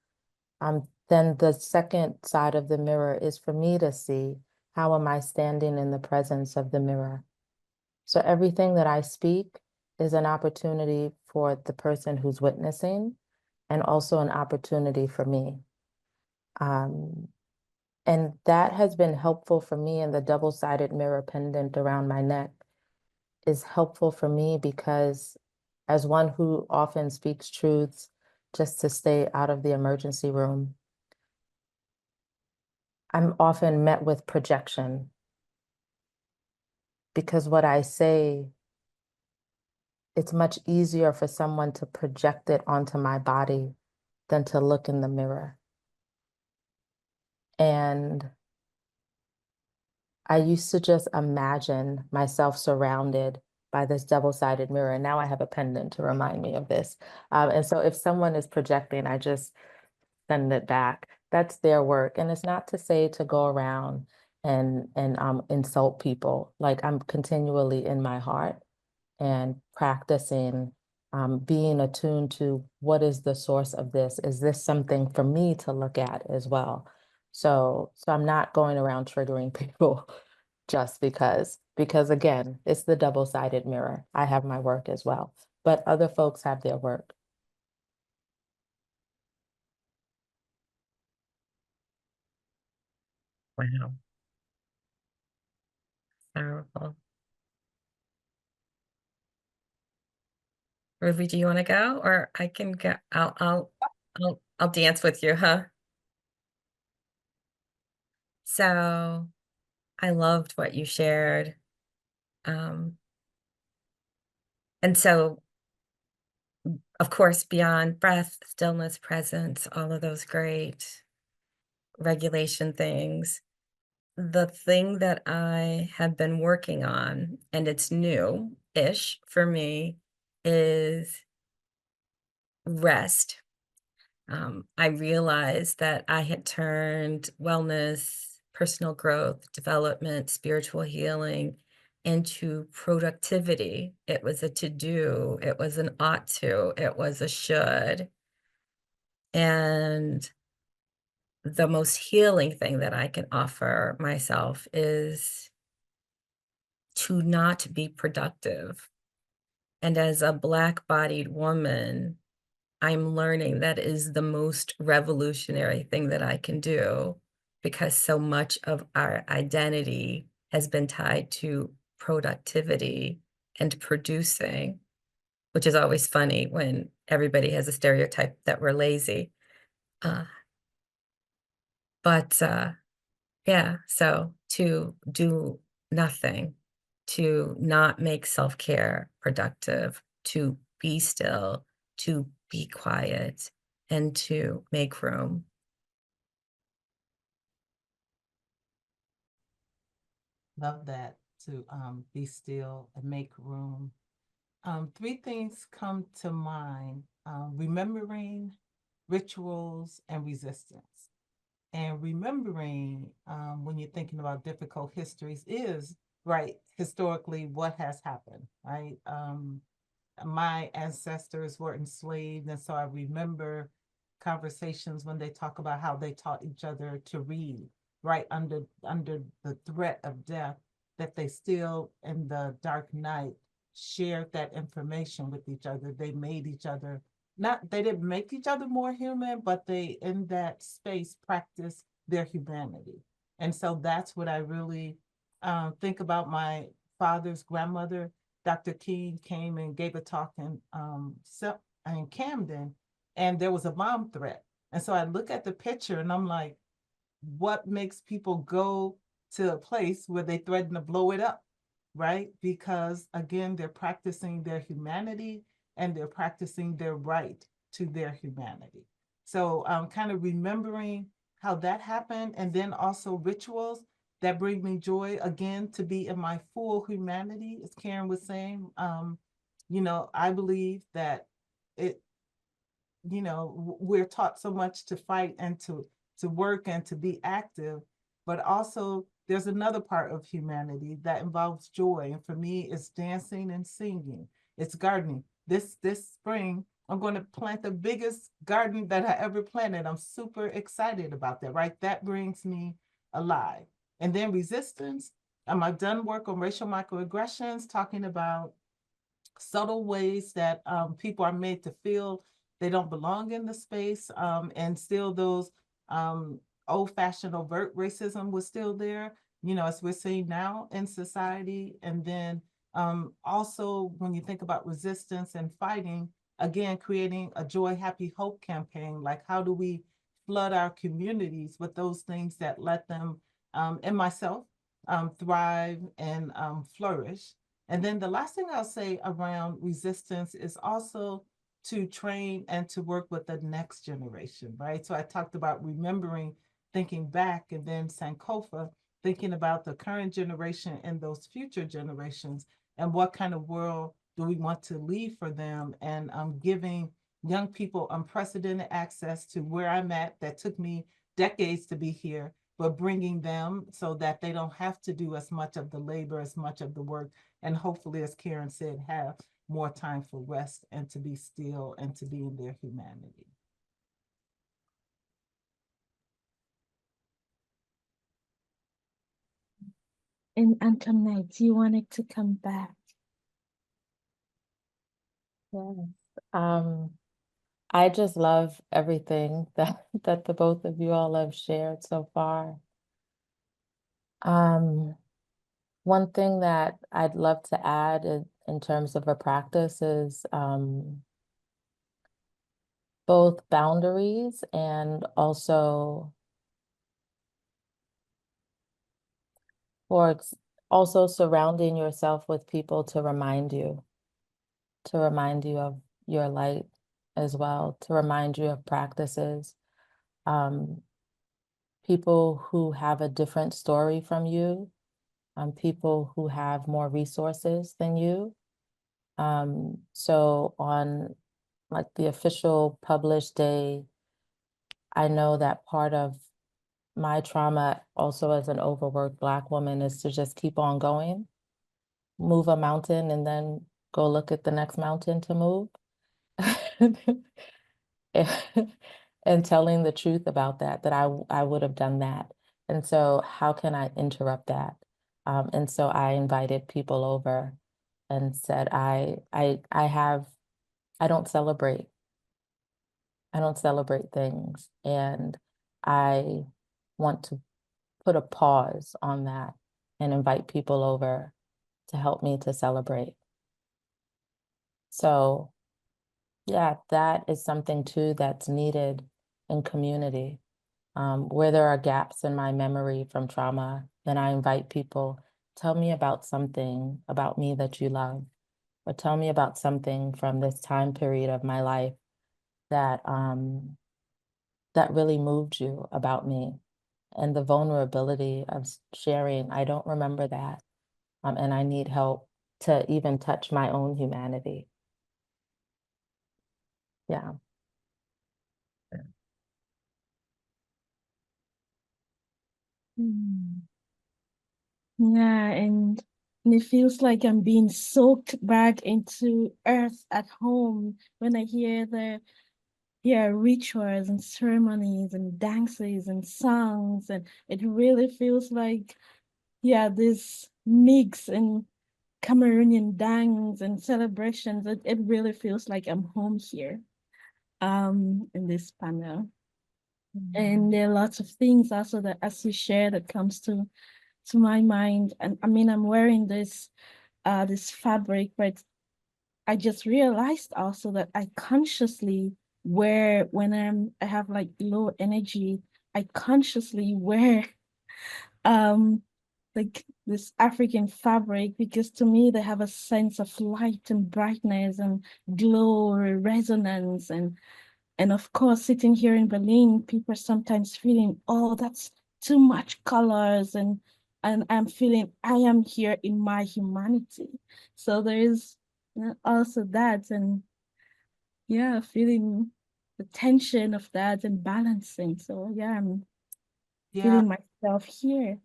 then the second side of the mirror is for me to see, how am I standing in the presence of the mirror? So everything that I speak is an opportunity for the person who's witnessing, and also an opportunity for me. And that has been helpful for me in the double-sided mirror pendant around my neck, is helpful for me because as one who often speaks truths just to stay out of the emergency room, I'm often met with projection because what I say, it's much easier for someone to project it onto my body than to look in the mirror. And I used to just imagine myself surrounded by this double-sided mirror. And now I have a pendant to remind me of this. And so if someone is projecting, I just send it back. That's their work. And it's not to say to go around and insult people. Like, I'm continually in my heart and practicing being attuned to what is the source of this? Is this something for me to look at as well? So I'm not going around triggering people just because again, it's the double-sided mirror. I have my work as well, but other folks have their work. Wow. Powerful. Ruby, do you want to go, or I can go? I'll dance with you, huh? So I loved what you shared. And so, of course, beyond breath, stillness, presence, all of those great regulation things, the thing that I have been working on, and it's new-ish for me, is rest. I realized that I had turned wellness, personal growth, development, spiritual healing into productivity. It was a to do, it was an ought to, it was a should. And the most healing thing that I can offer myself is to not be productive. And as a Black-bodied woman, I'm learning that is the most revolutionary thing that I can do because so much of our identity has been tied to productivity and producing, which is always funny when everybody has a stereotype that we're lazy. Uh, but yeah, so to do nothing, to not make self-care productive, to be still, to be quiet, and to make room. Love that, to be still and make room. Three things come to mind: remembering, rituals, and resistance. And remembering, when you're thinking about difficult histories, is right historically what has happened, right? My ancestors were enslaved, and so I remember conversations when they talk about how they taught each other to read, right under the threat of death, that they still in the dark night shared that information with each other. They made each other, not, they didn't make each other more human, but they in that space practiced their humanity. And so that's what I really think about. My father's grandmother, Dr. King, came and gave a talk in Camden, and there was a bomb threat. And so I look at the picture and I'm like, what makes people go to a place where they threaten to blow it up, right? Because again, they're practicing their humanity and they're practicing their right to their humanity. So kind of remembering how that happened, and then also rituals that bring me joy, again, to be in my full humanity, as Karen was saying. I believe that it, we're taught so much to fight and to work and to be active, but also there's another part of humanity that involves joy. And for me, it's dancing and singing. It's gardening. This spring, I'm going to plant the biggest garden that I ever planted. I'm super excited about that, right? That brings me alive. And then resistance. I've done work on racial microaggressions, talking about subtle ways that people are made to feel they don't belong in the space, and still those old-fashioned overt racism was still there, as we're seeing now in society. And then Also, when you think about resistance and fighting, again, creating a Joy, Happy, Hope campaign, like how do we flood our communities with those things that let them, and myself, thrive and flourish. And then the last thing I'll say around resistance is also to train and to work with the next generation, right? So I talked about remembering, thinking back, and then Sankofa, thinking about the current generation and those future generations, and what kind of world do we want to leave for them, and giving young people unprecedented access to where I'm at that took me decades to be here, but bringing them so that they don't have to do as much of the labor, as much of the work, and hopefully, as Karen said, have more time for rest and to be still and to be in their humanity. And Antoinette, you wanted to come back. Yes. I just love everything that the both of you all have shared so far. One thing that I'd love to add in terms of a practice is both boundaries and also also surrounding yourself with people to remind you of your light as well, to remind you of practices. People who have a different story from you, people who have more resources than you. So on like the official published day, I know that part of my trauma also as an overworked Black woman is to just keep on going, move a mountain, and then go look at the next mountain to move. And telling the truth about that I would have done that. And so how can I interrupt that? And so I invited people over and said, I don't celebrate. I don't celebrate things. And I want to put a pause on that and invite people over to help me to celebrate. So yeah, that is something too that's needed in community. Where there are gaps in my memory from trauma, then I invite people, tell me about something about me that you love, or tell me about something from this time period of my life that that really moved you about me. And the vulnerability of sharing, I don't remember that. And I need help to even touch my own humanity. Yeah. Hmm. Yeah, and it feels like I'm being soaked back into earth at home when I hear the rituals and ceremonies and dances and songs, and it really feels like this mix and Cameroonian dance and celebrations. It really feels like I'm home here in this panel. And there are lots of things also that as you share that comes to my mind. And I mean, I'm wearing this fabric, but I just realized also that I consciously wear when I have like low energy, I consciously wear um like this African fabric because to me they have a sense of light and brightness and glow, resonance, and of course, sitting here in Berlin, people are sometimes feeling, oh, that's too much colors, and I'm feeling I am here in my humanity. So there is also that, and yeah, feeling the tension of that and balancing. So yeah, I'm Yeah, feeling myself here.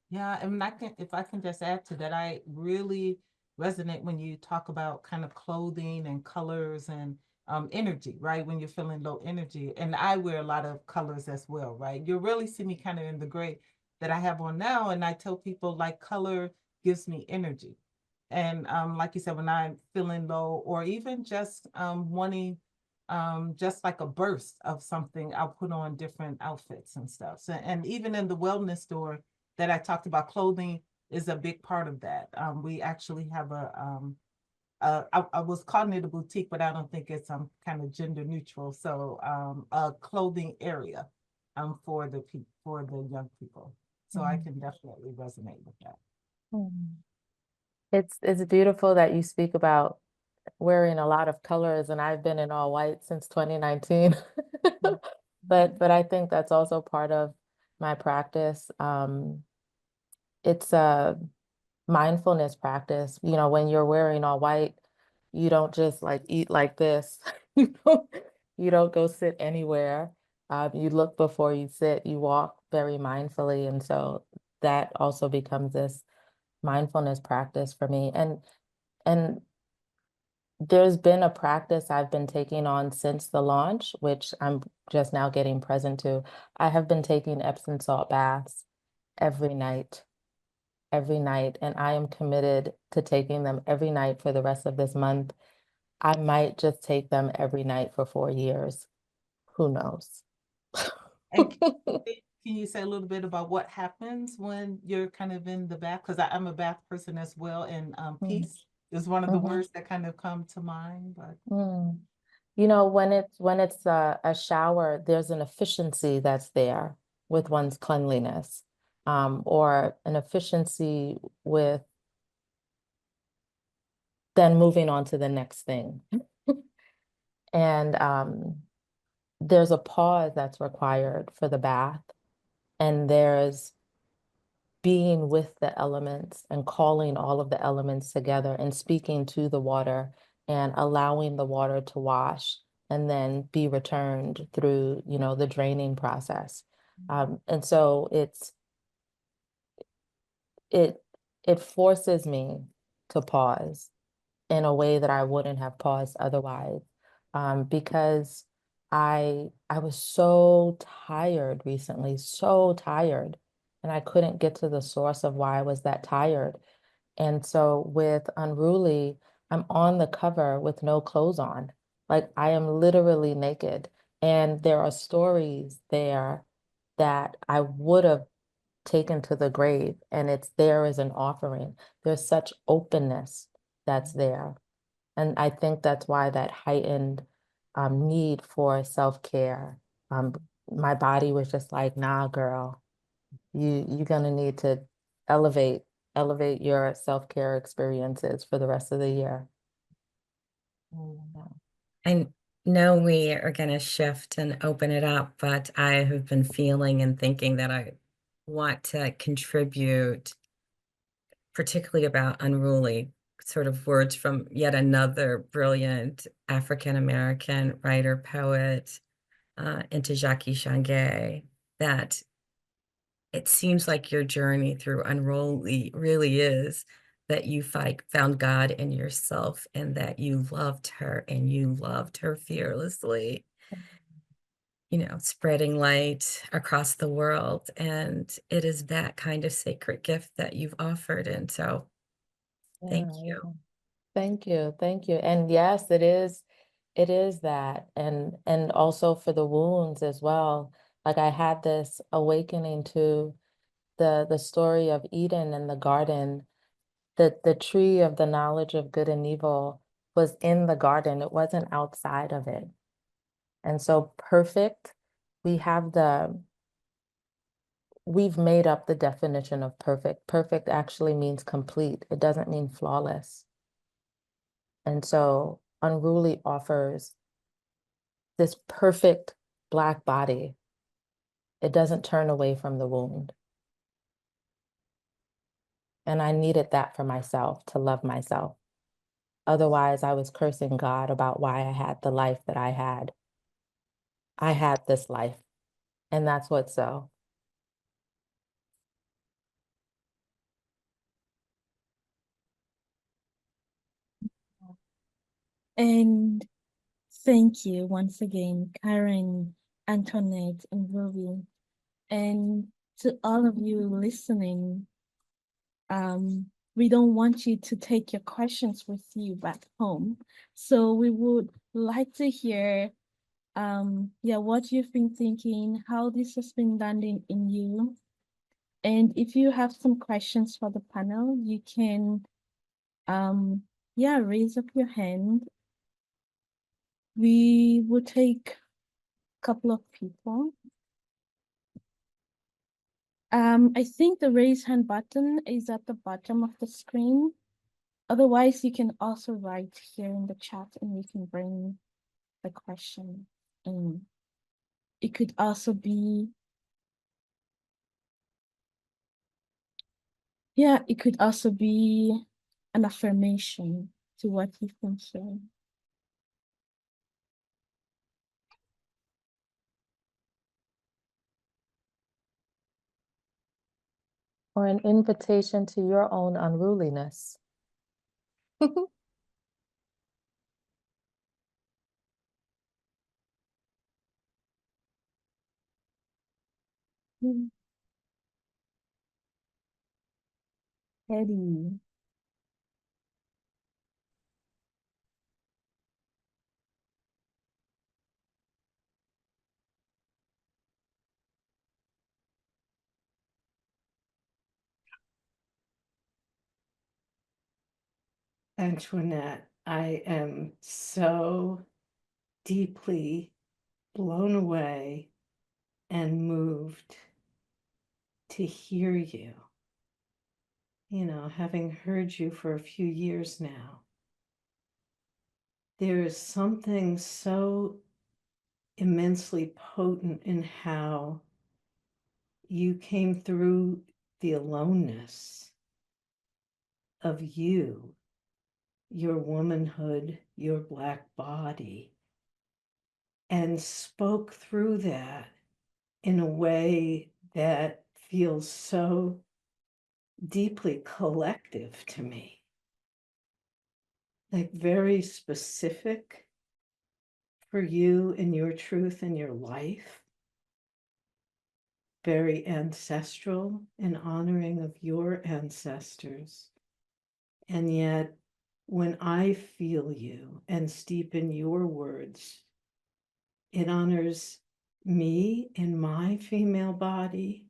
yeah, and if I can just add to that, I really resonate when you talk about kind of clothing and colors and energy, right? When you're feeling low energy. And I wear a lot of colors as well, right? You'll really see me kind of in the gray that I have on now. And I tell people like color gives me energy. And like you said, when I'm feeling low or even just wanting just like a burst of something, I'll put on different outfits and stuff. So, and even in the wellness store that I talked about, clothing is a big part of that. We actually have I was calling it a boutique, but I don't think it's kind of gender neutral. So a clothing area for the young people. So I can definitely resonate with that. Mm. It's beautiful that you speak about wearing a lot of colors, and I've been in all white since 2019. But I think that's also part of my practice. It's a mindfulness practice. You know, when you're wearing all white, you don't just like eat like this. You don't, you don't go sit anywhere. You look before you sit, you walk very mindfully. And so that also becomes this mindfulness practice for me. And there's been a practice I've been taking on since the launch, which I'm just now getting present to. I have been taking Epsom salt baths every night, and I am committed to taking them every night for the rest of this month. I might just take them every night for 4 years. Who knows? And can you say a little bit about what happens when you're kind of in the bath? Because I'm a bath person as well, and peace is one of the words that kind of come to mind. But You know, when it's a shower, there's an efficiency that's there with one's cleanliness, or an efficiency with then moving on to the next thing. And there's a pause that's required for the bath, and there's being with the elements and calling all of the elements together and speaking to the water and allowing the water to wash and then be returned through, you know, the draining process. And so it forces me to pause in a way that I wouldn't have paused otherwise, because I was so tired recently, so tired, and I couldn't get to the source of why I was that tired. And so with Unruly, I'm on the cover with no clothes on. Like I am literally naked. And there are stories there that I would have taken to the grave, and it's there as an offering. There's such openness that's there. And I think that's why that heightened need for self-care. Um, my body was just like, nah, girl, you're gonna need to elevate your self-care experiences for the rest of the year. I know we are going to shift and open it up, but I have been feeling and thinking that I want to contribute, particularly about Unruly, sort of words from yet another brilliant African-American writer, poet, Ntozake Shange, that it seems like your journey through Unruly really is that you found God in yourself and that you loved her and you loved her fearlessly, you know, spreading light across the world. And it is that kind of sacred gift that you've offered. And so thank you. Thank you. Thank you. And yes, it is that. And also for the wounds as well. Like I had this awakening to the story of Eden in the garden, that the tree of the knowledge of good and evil was in the garden. It wasn't outside of it. And so perfect, we've made up the definition of perfect. Perfect actually means complete. It doesn't mean flawless. And so Unruly offers this perfect Black body. It doesn't turn away from the wound. And I needed that for myself, to love myself. Otherwise, I was cursing God about why I had the life that I had. I had this life, and that's what's so. And thank you once again, Karen, Antoinette, and Ruby. And to all of you listening, we don't want you to take your questions with you back home. So we would like to hear what you've been thinking, how this has been landing in you. And if you have some questions for the panel, you can, yeah, raise up your hand. We will take a couple of people. I think the raise hand button is at the bottom of the screen. Otherwise, you can also write here in the chat and we can bring the question in. It could also be, yeah, it could also be an affirmation to what you've been sharing. Or an invitation to your own unruliness. Mm. Teddy. Antoinette, I am so deeply blown away and moved to hear you. You know, having heard you for a few years now, there is something so immensely potent in how you came through the aloneness of you, your womanhood, your Black body, and spoke through that in a way that feels so deeply collective to me, like very specific for you and your truth and your life, very ancestral and honoring of your ancestors. And yet, when I feel you and steep in your words, it honors me in my female body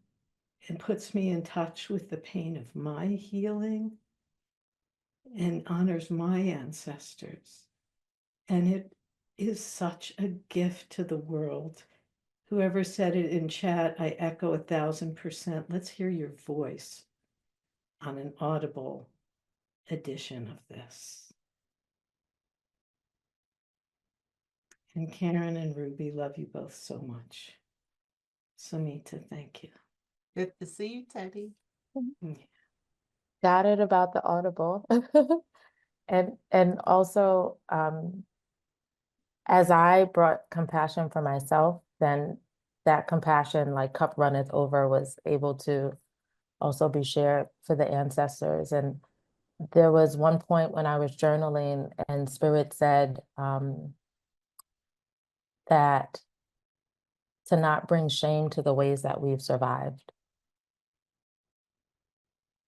and puts me in touch with the pain of my healing and honors my ancestors. And it is such a gift to the world. Whoever said it in chat, I echo 1,000%. Let's hear your voice on an audible edition of this. And Karen and Ruby, love you both so much. Samita, thank you. Good to see you, Teddy. Got it about the audible. And also, as I brought compassion for myself, then that compassion, like cup runneth over, was able to also be shared for the ancestors. And there was one point when I was journaling and Spirit said that to not bring shame to the ways that we've survived.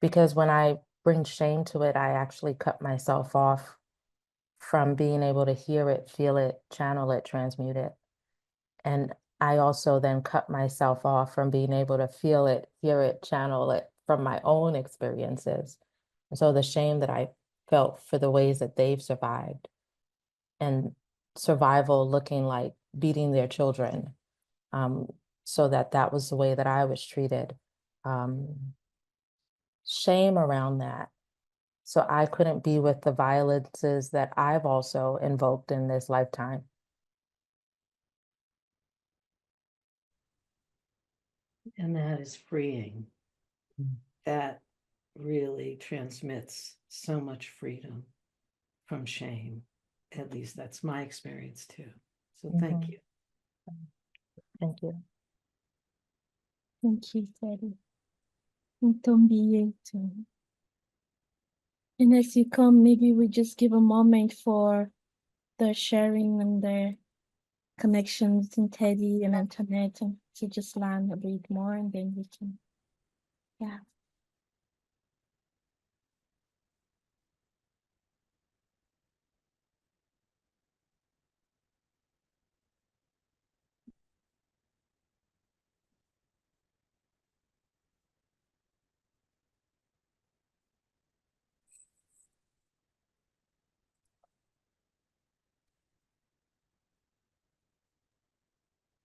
Because when I bring shame to it, I actually cut myself off from being able to hear it, feel it, channel it, transmute it. And I also then cut myself off from being able to feel it, hear it, channel it from my own experiences. And so the shame that I felt for the ways that they've survived, and survival looking like beating their children, so that was the way that I was treated. Shame around that. So I couldn't be with the violences that I've also invoked in this lifetime. And that is freeing. That really transmits so much freedom from shame. At least that's my experience too. So thank you. Thank you. Thank you, Teddy. And Tombiye too. And as you come, maybe we just give a moment for the sharing and the connections between Teddy and Antoinette and to just land a bit more and then we can, yeah.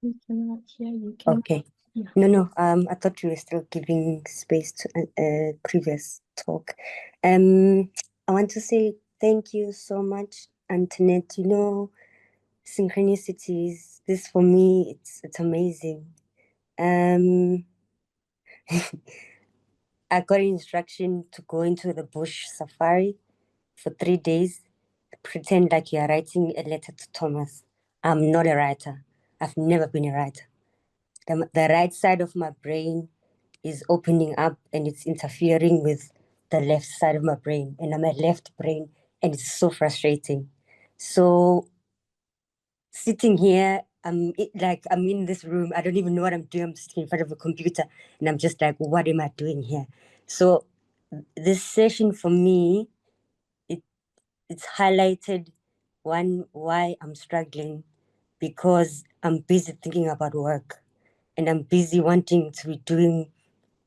We cannot hear you. Can Okay. Yeah. No. I thought you were still giving space to a previous talk. I want to say thank you so much, Antoinette. You know, synchronicities. This for me, it's amazing. I got instruction to go into the bush safari for 3 days. Pretend like you are writing a letter to Thomas. I'm not a writer. I've never been a writer. The right side of my brain is opening up and it's interfering with the left side of my brain. And I'm a left brain and it's so frustrating. So sitting here, I'm in this room. I don't even know what I'm doing. I'm sitting in front of a computer and I'm just like, what am I doing here? So this session for me, it's highlighted why I'm struggling, because I'm busy thinking about work and I'm busy wanting to be doing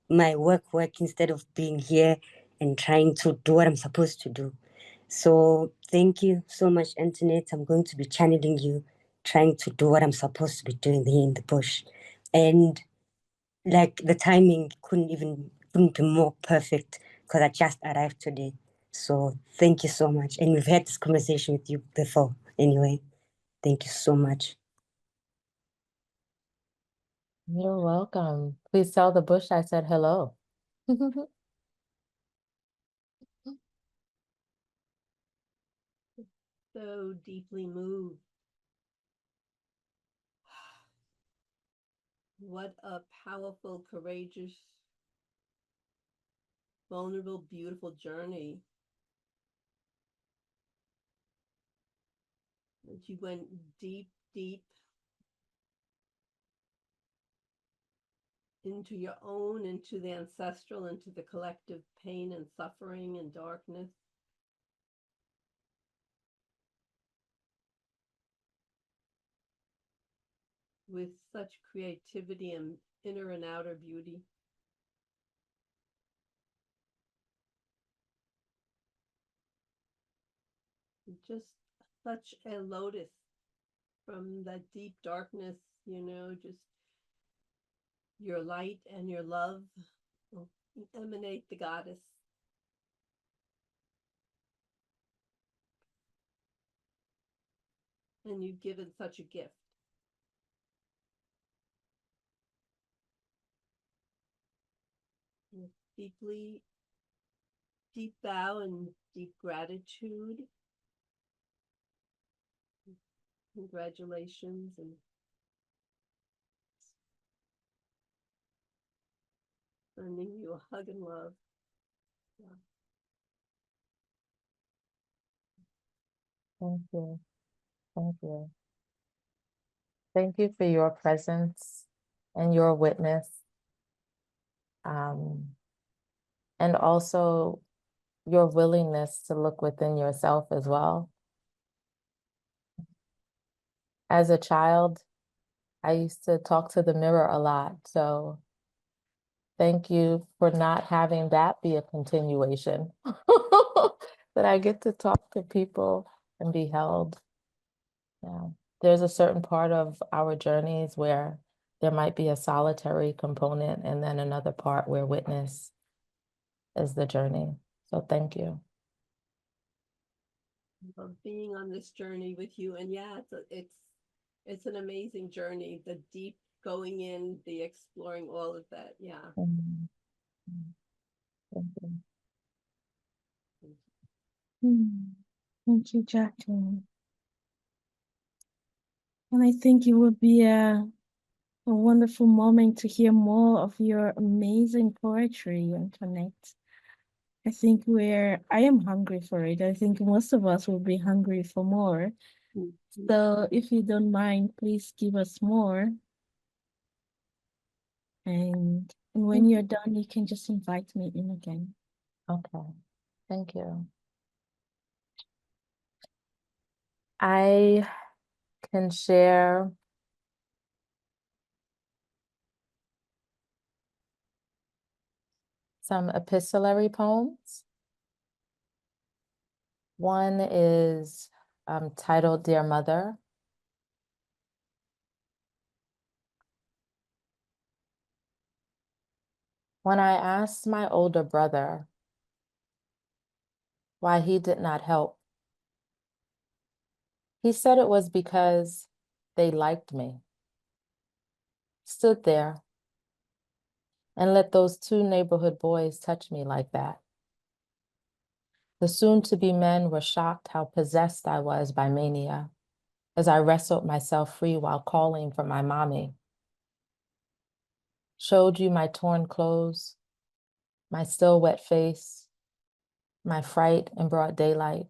my work instead of being here and trying to do what I'm supposed to do. So thank you so much, Antoinette. I'm going to be channeling you, trying to do what I'm supposed to be doing here in the bush. And like the timing couldn't be more perfect because I just arrived today. So thank you so much. And we've had this conversation with you before anyway. Thank you so much. You're welcome. Please tell the bush I said hello. So deeply moved. What a powerful, courageous, vulnerable, beautiful journey. That you went deep, deep into your own, into the ancestral, into the collective pain and suffering and darkness. With such creativity and inner and outer beauty. Just such a lotus from that deep darkness, just your light and your love will emanate the goddess. And you've given such a gift. With deep bow and deep gratitude. Congratulations and sending you a hug and love. Yeah. Thank you. Thank you. Thank you for your presence and your witness. And also your willingness to look within yourself as well. As a child, I used to talk to the mirror a lot. So thank you for not having that be a continuation. That I get to talk to people and be held. Yeah. There's a certain part of our journeys where there might be a solitary component and then another part where witness is the journey. So thank you. Love being on this journey with you. And yeah, it's an amazing journey. The deep going in, the exploring, all of that. Yeah. Mm. Thank you. Thank you, Jacqueline. And I think it would be a wonderful moment to hear more of your amazing poetry, Antoinette. I think I am hungry for it. I think most of us will be hungry for more. So if you don't mind, please give us more. And when you're done, you can just invite me in again. Okay. Thank you. I can share some epistolary poems. One is titled Dear Mother. When I asked my older brother why he did not help, he said it was because they liked me. Stood there and let those two neighborhood boys touch me like that. The soon-to-be men were shocked how possessed I was by mania as I wrestled myself free while calling for my mommy. Showed you my torn clothes, my still wet face, my fright in broad daylight.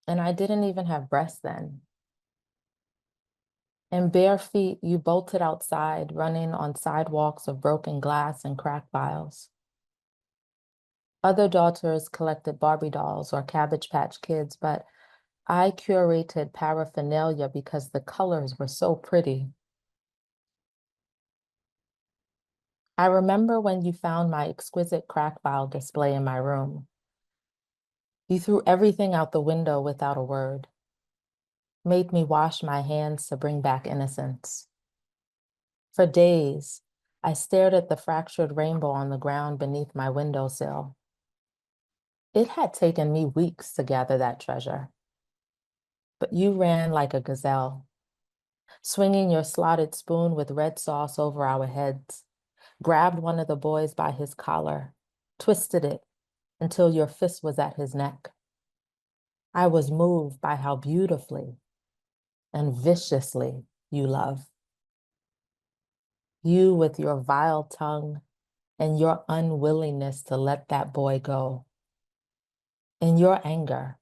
And I didn't even have breasts then. In bare feet, you bolted outside, running on sidewalks of broken glass and crack vials. Other daughters collected Barbie dolls or Cabbage Patch Kids, but I curated paraphernalia because the colors were so pretty. I remember when you found my exquisite crack vial display in my room. You threw everything out the window without a word, made me wash my hands to bring back innocence. For days, I stared at the fractured rainbow on the ground beneath my windowsill. It had taken me weeks to gather that treasure, but you ran like a gazelle, swinging your slotted spoon with red sauce over our heads, grabbed one of the boys by his collar, twisted it until your fist was at his neck. I was moved by how beautifully and viciously you love. You with your vile tongue and your unwillingness to let that boy go. In your anger,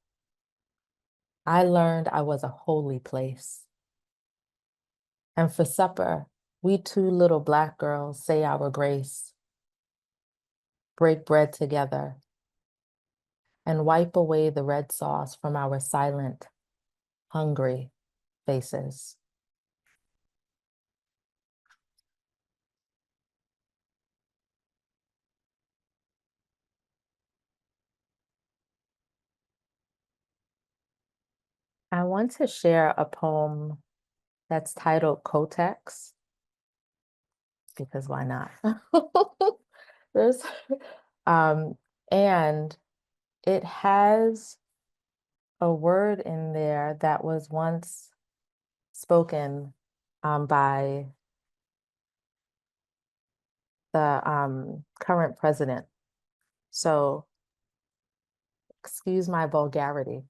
I learned I was a holy place. And for supper, we two little Black girls say our grace, break bread together, and wipe away the red sauce from our silent, hungry faces. I want to share a poem that's titled Cotex, because why not? There's, um, and it has a word in there that was once spoken by the current president. So excuse my vulgarity.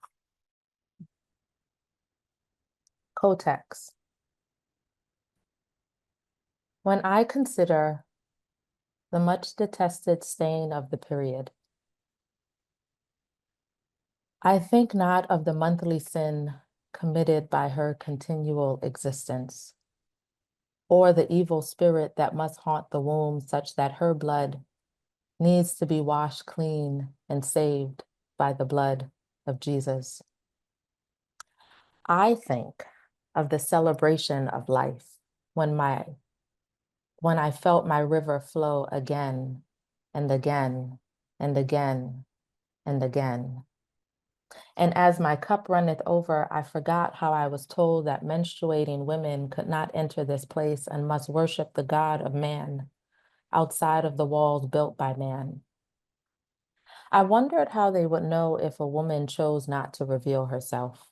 Cotex. When I consider the much detested stain of the period, I think not of the monthly sin committed by her continual existence, or the evil spirit that must haunt the womb such that her blood needs to be washed clean and saved by the blood of Jesus. I think of the celebration of life when I felt my river flow again and again and again and again. And as my cup runneth over, I forgot how I was told that menstruating women could not enter this place and must worship the God of man outside of the walls built by man. I wondered how they would know if a woman chose not to reveal herself,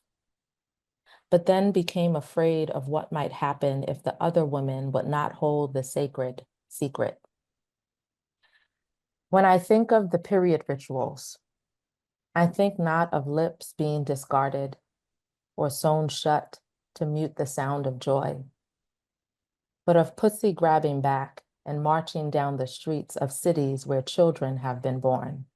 but then became afraid of what might happen if the other women would not hold the sacred secret. When I think of the period rituals, I think not of lips being discarded or sewn shut to mute the sound of joy, but of pussy grabbing back and marching down the streets of cities where children have been born.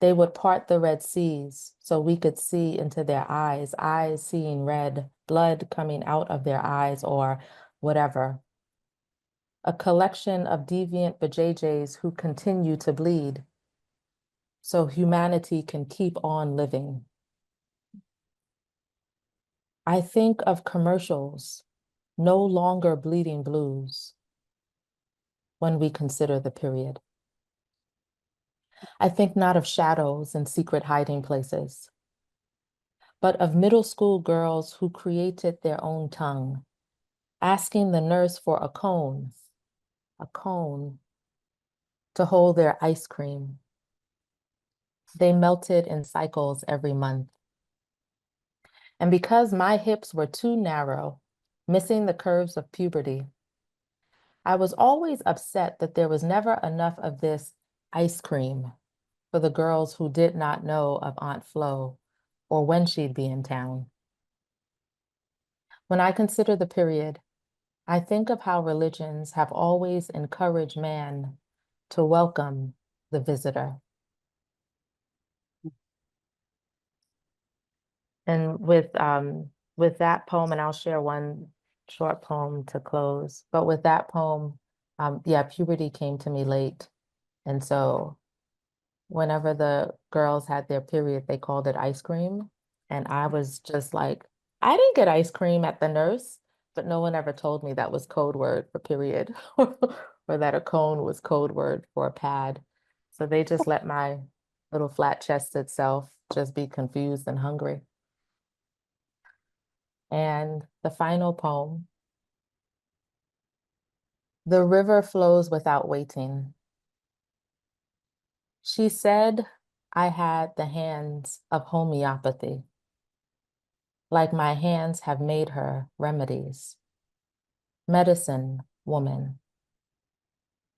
They would part the Red Seas so we could see into their eyes seeing red, blood coming out of their eyes or whatever. A collection of deviant vajayjays who continue to bleed so humanity can keep on living. I think of commercials no longer bleeding blues when we consider the period. I think not of shadows and secret hiding places, but of middle school girls who created their own tongue, asking the nurse for a cone a cone, to hold their ice cream. They melted in cycles every month. And because my hips were too narrow, missing the curves of puberty, I was always upset that there was never enough of this ice cream for the girls who did not know of Aunt Flo or when she'd be in town. When I consider the period, I think of how religions have always encouraged man to welcome the visitor. And with that poem, and I'll share one short poem to close, but with that poem, yeah, puberty came to me late. And so whenever the girls had their period, they called it ice cream. And I was just like, I didn't get ice cream at the nurse, but no one ever told me that was code word for period or that a cone was code word for a pad. So they just let my little flat-chested self just be confused and hungry. And the final poem, the river flows without waiting. She said I had the hands of homeopathy, like my hands have made her remedies. Medicine woman,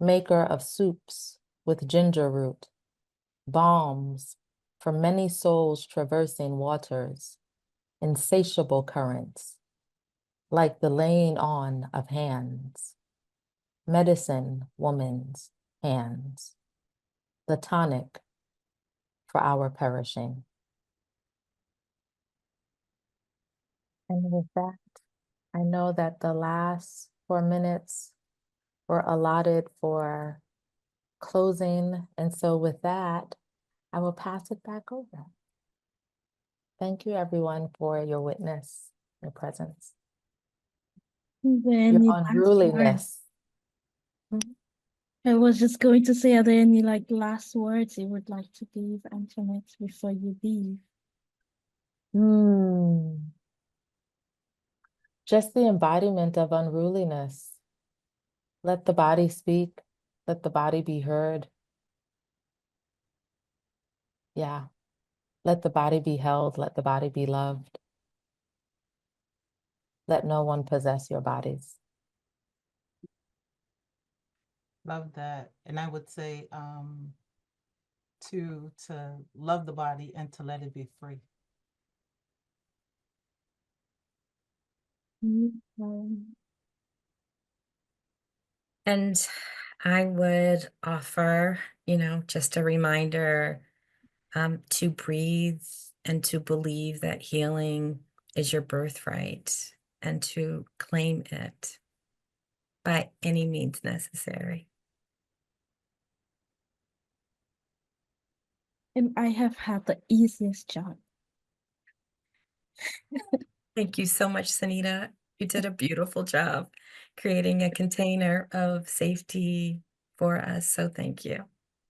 maker of soups with ginger root, balms for many souls traversing waters, insatiable currents, like the laying on of hands. Medicine woman's hands, the tonic for our perishing. And with that, I know that the last 4 minutes were allotted for closing. And so with that, I will pass it back over. Thank you everyone for your witness, your presence, Then your the last word. unruliness. I was just going to say, are there any like last words you would like to give, Antoinette, before you leave? Just the embodiment of unruliness. Let the body speak, let the body be heard. Yeah, let the body be held, let the body be loved. Let no one possess your bodies. Love that. And I would say to love the body and to let it be free. And I would offer, just a reminder to breathe and to believe that healing is your birthright and to claim it by any means necessary. And I have had the easiest job. Thank you so much, Sanita. You did a beautiful job creating a container of safety for us. So thank you.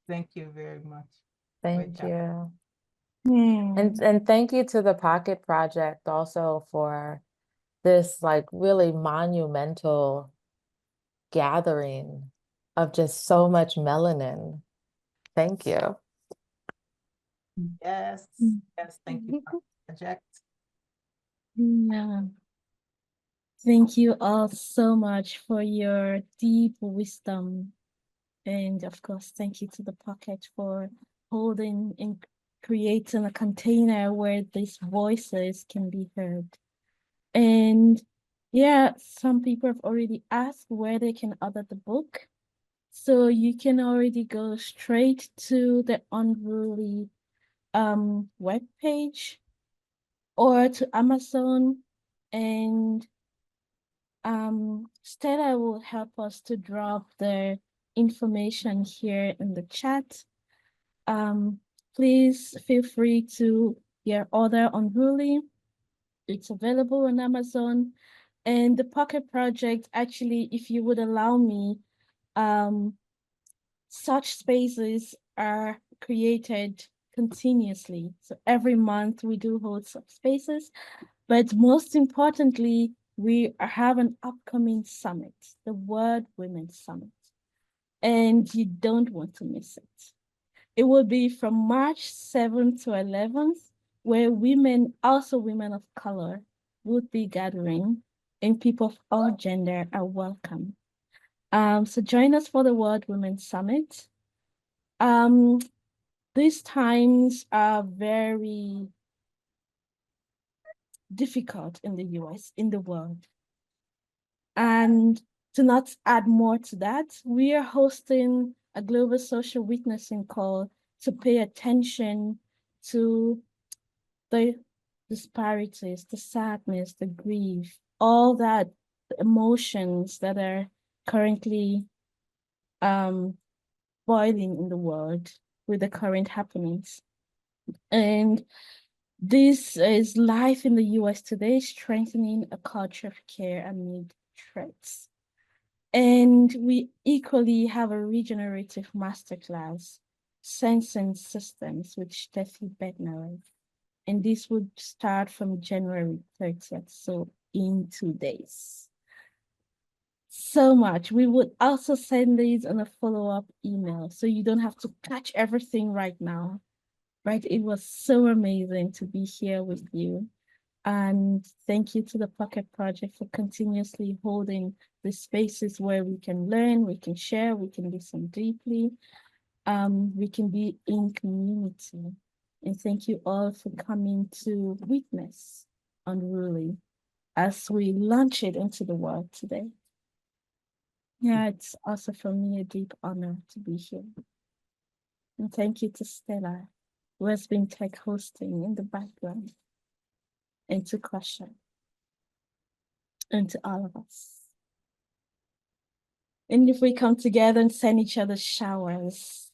Thank you very much. Great Thank job. you. Hmm. And thank you to the Pocket Project also for this like really monumental gathering of just so much melanin. Thank you. Yes, Mm. yes, thank you, Project. Yeah. Thank you all so much for your deep wisdom. And of course, thank you to the Pocket for holding and creating a container where these voices can be heard. And yeah, some people have already asked where they can order the book. So you can already go straight to the Unruly webpage or to Amazon, and Stella will help us to drop the information here in the chat. Please feel free to order Unruly. It's available on Amazon. And the Pocket Project, actually, if you would allow me, such spaces are created continuously. So every month we do hold such spaces, but most importantly, we have an upcoming summit, the World Women's Summit. and you don't want to miss it. It will be from March 7th to 11th, where women, also women of color, would be gathering, and people of all gender are welcome. So join us for the World Women's Summit. These times are very difficult in the US, in the world. And to not add more to that, we are hosting a global social witnessing call to pay attention to the disparities, the sadness, the grief, all that emotions that are currently boiling in the world with the current happenings. And this is life in the US today, strengthening a culture of care amid threats. And we equally have a regenerative masterclass, Sensing Systems, with Steffi Bednarik. And this would start from January 30th, so in 2 days. So much. We would also send these on a follow-up email, so you don't have to catch everything right now. Right? It was so amazing to be here with you. And thank you to the Pocket Project for continuously holding the spaces where we can learn, we can share, we can listen deeply, we can be in community. And thank you all for coming to witness Unruly as we launch it into the world today. Yeah, it's also for me a deep honor to be here. And thank you to Stella, who has been tech hosting in the background, and to Crusher, and to all of us. And if we come together and send each other showers.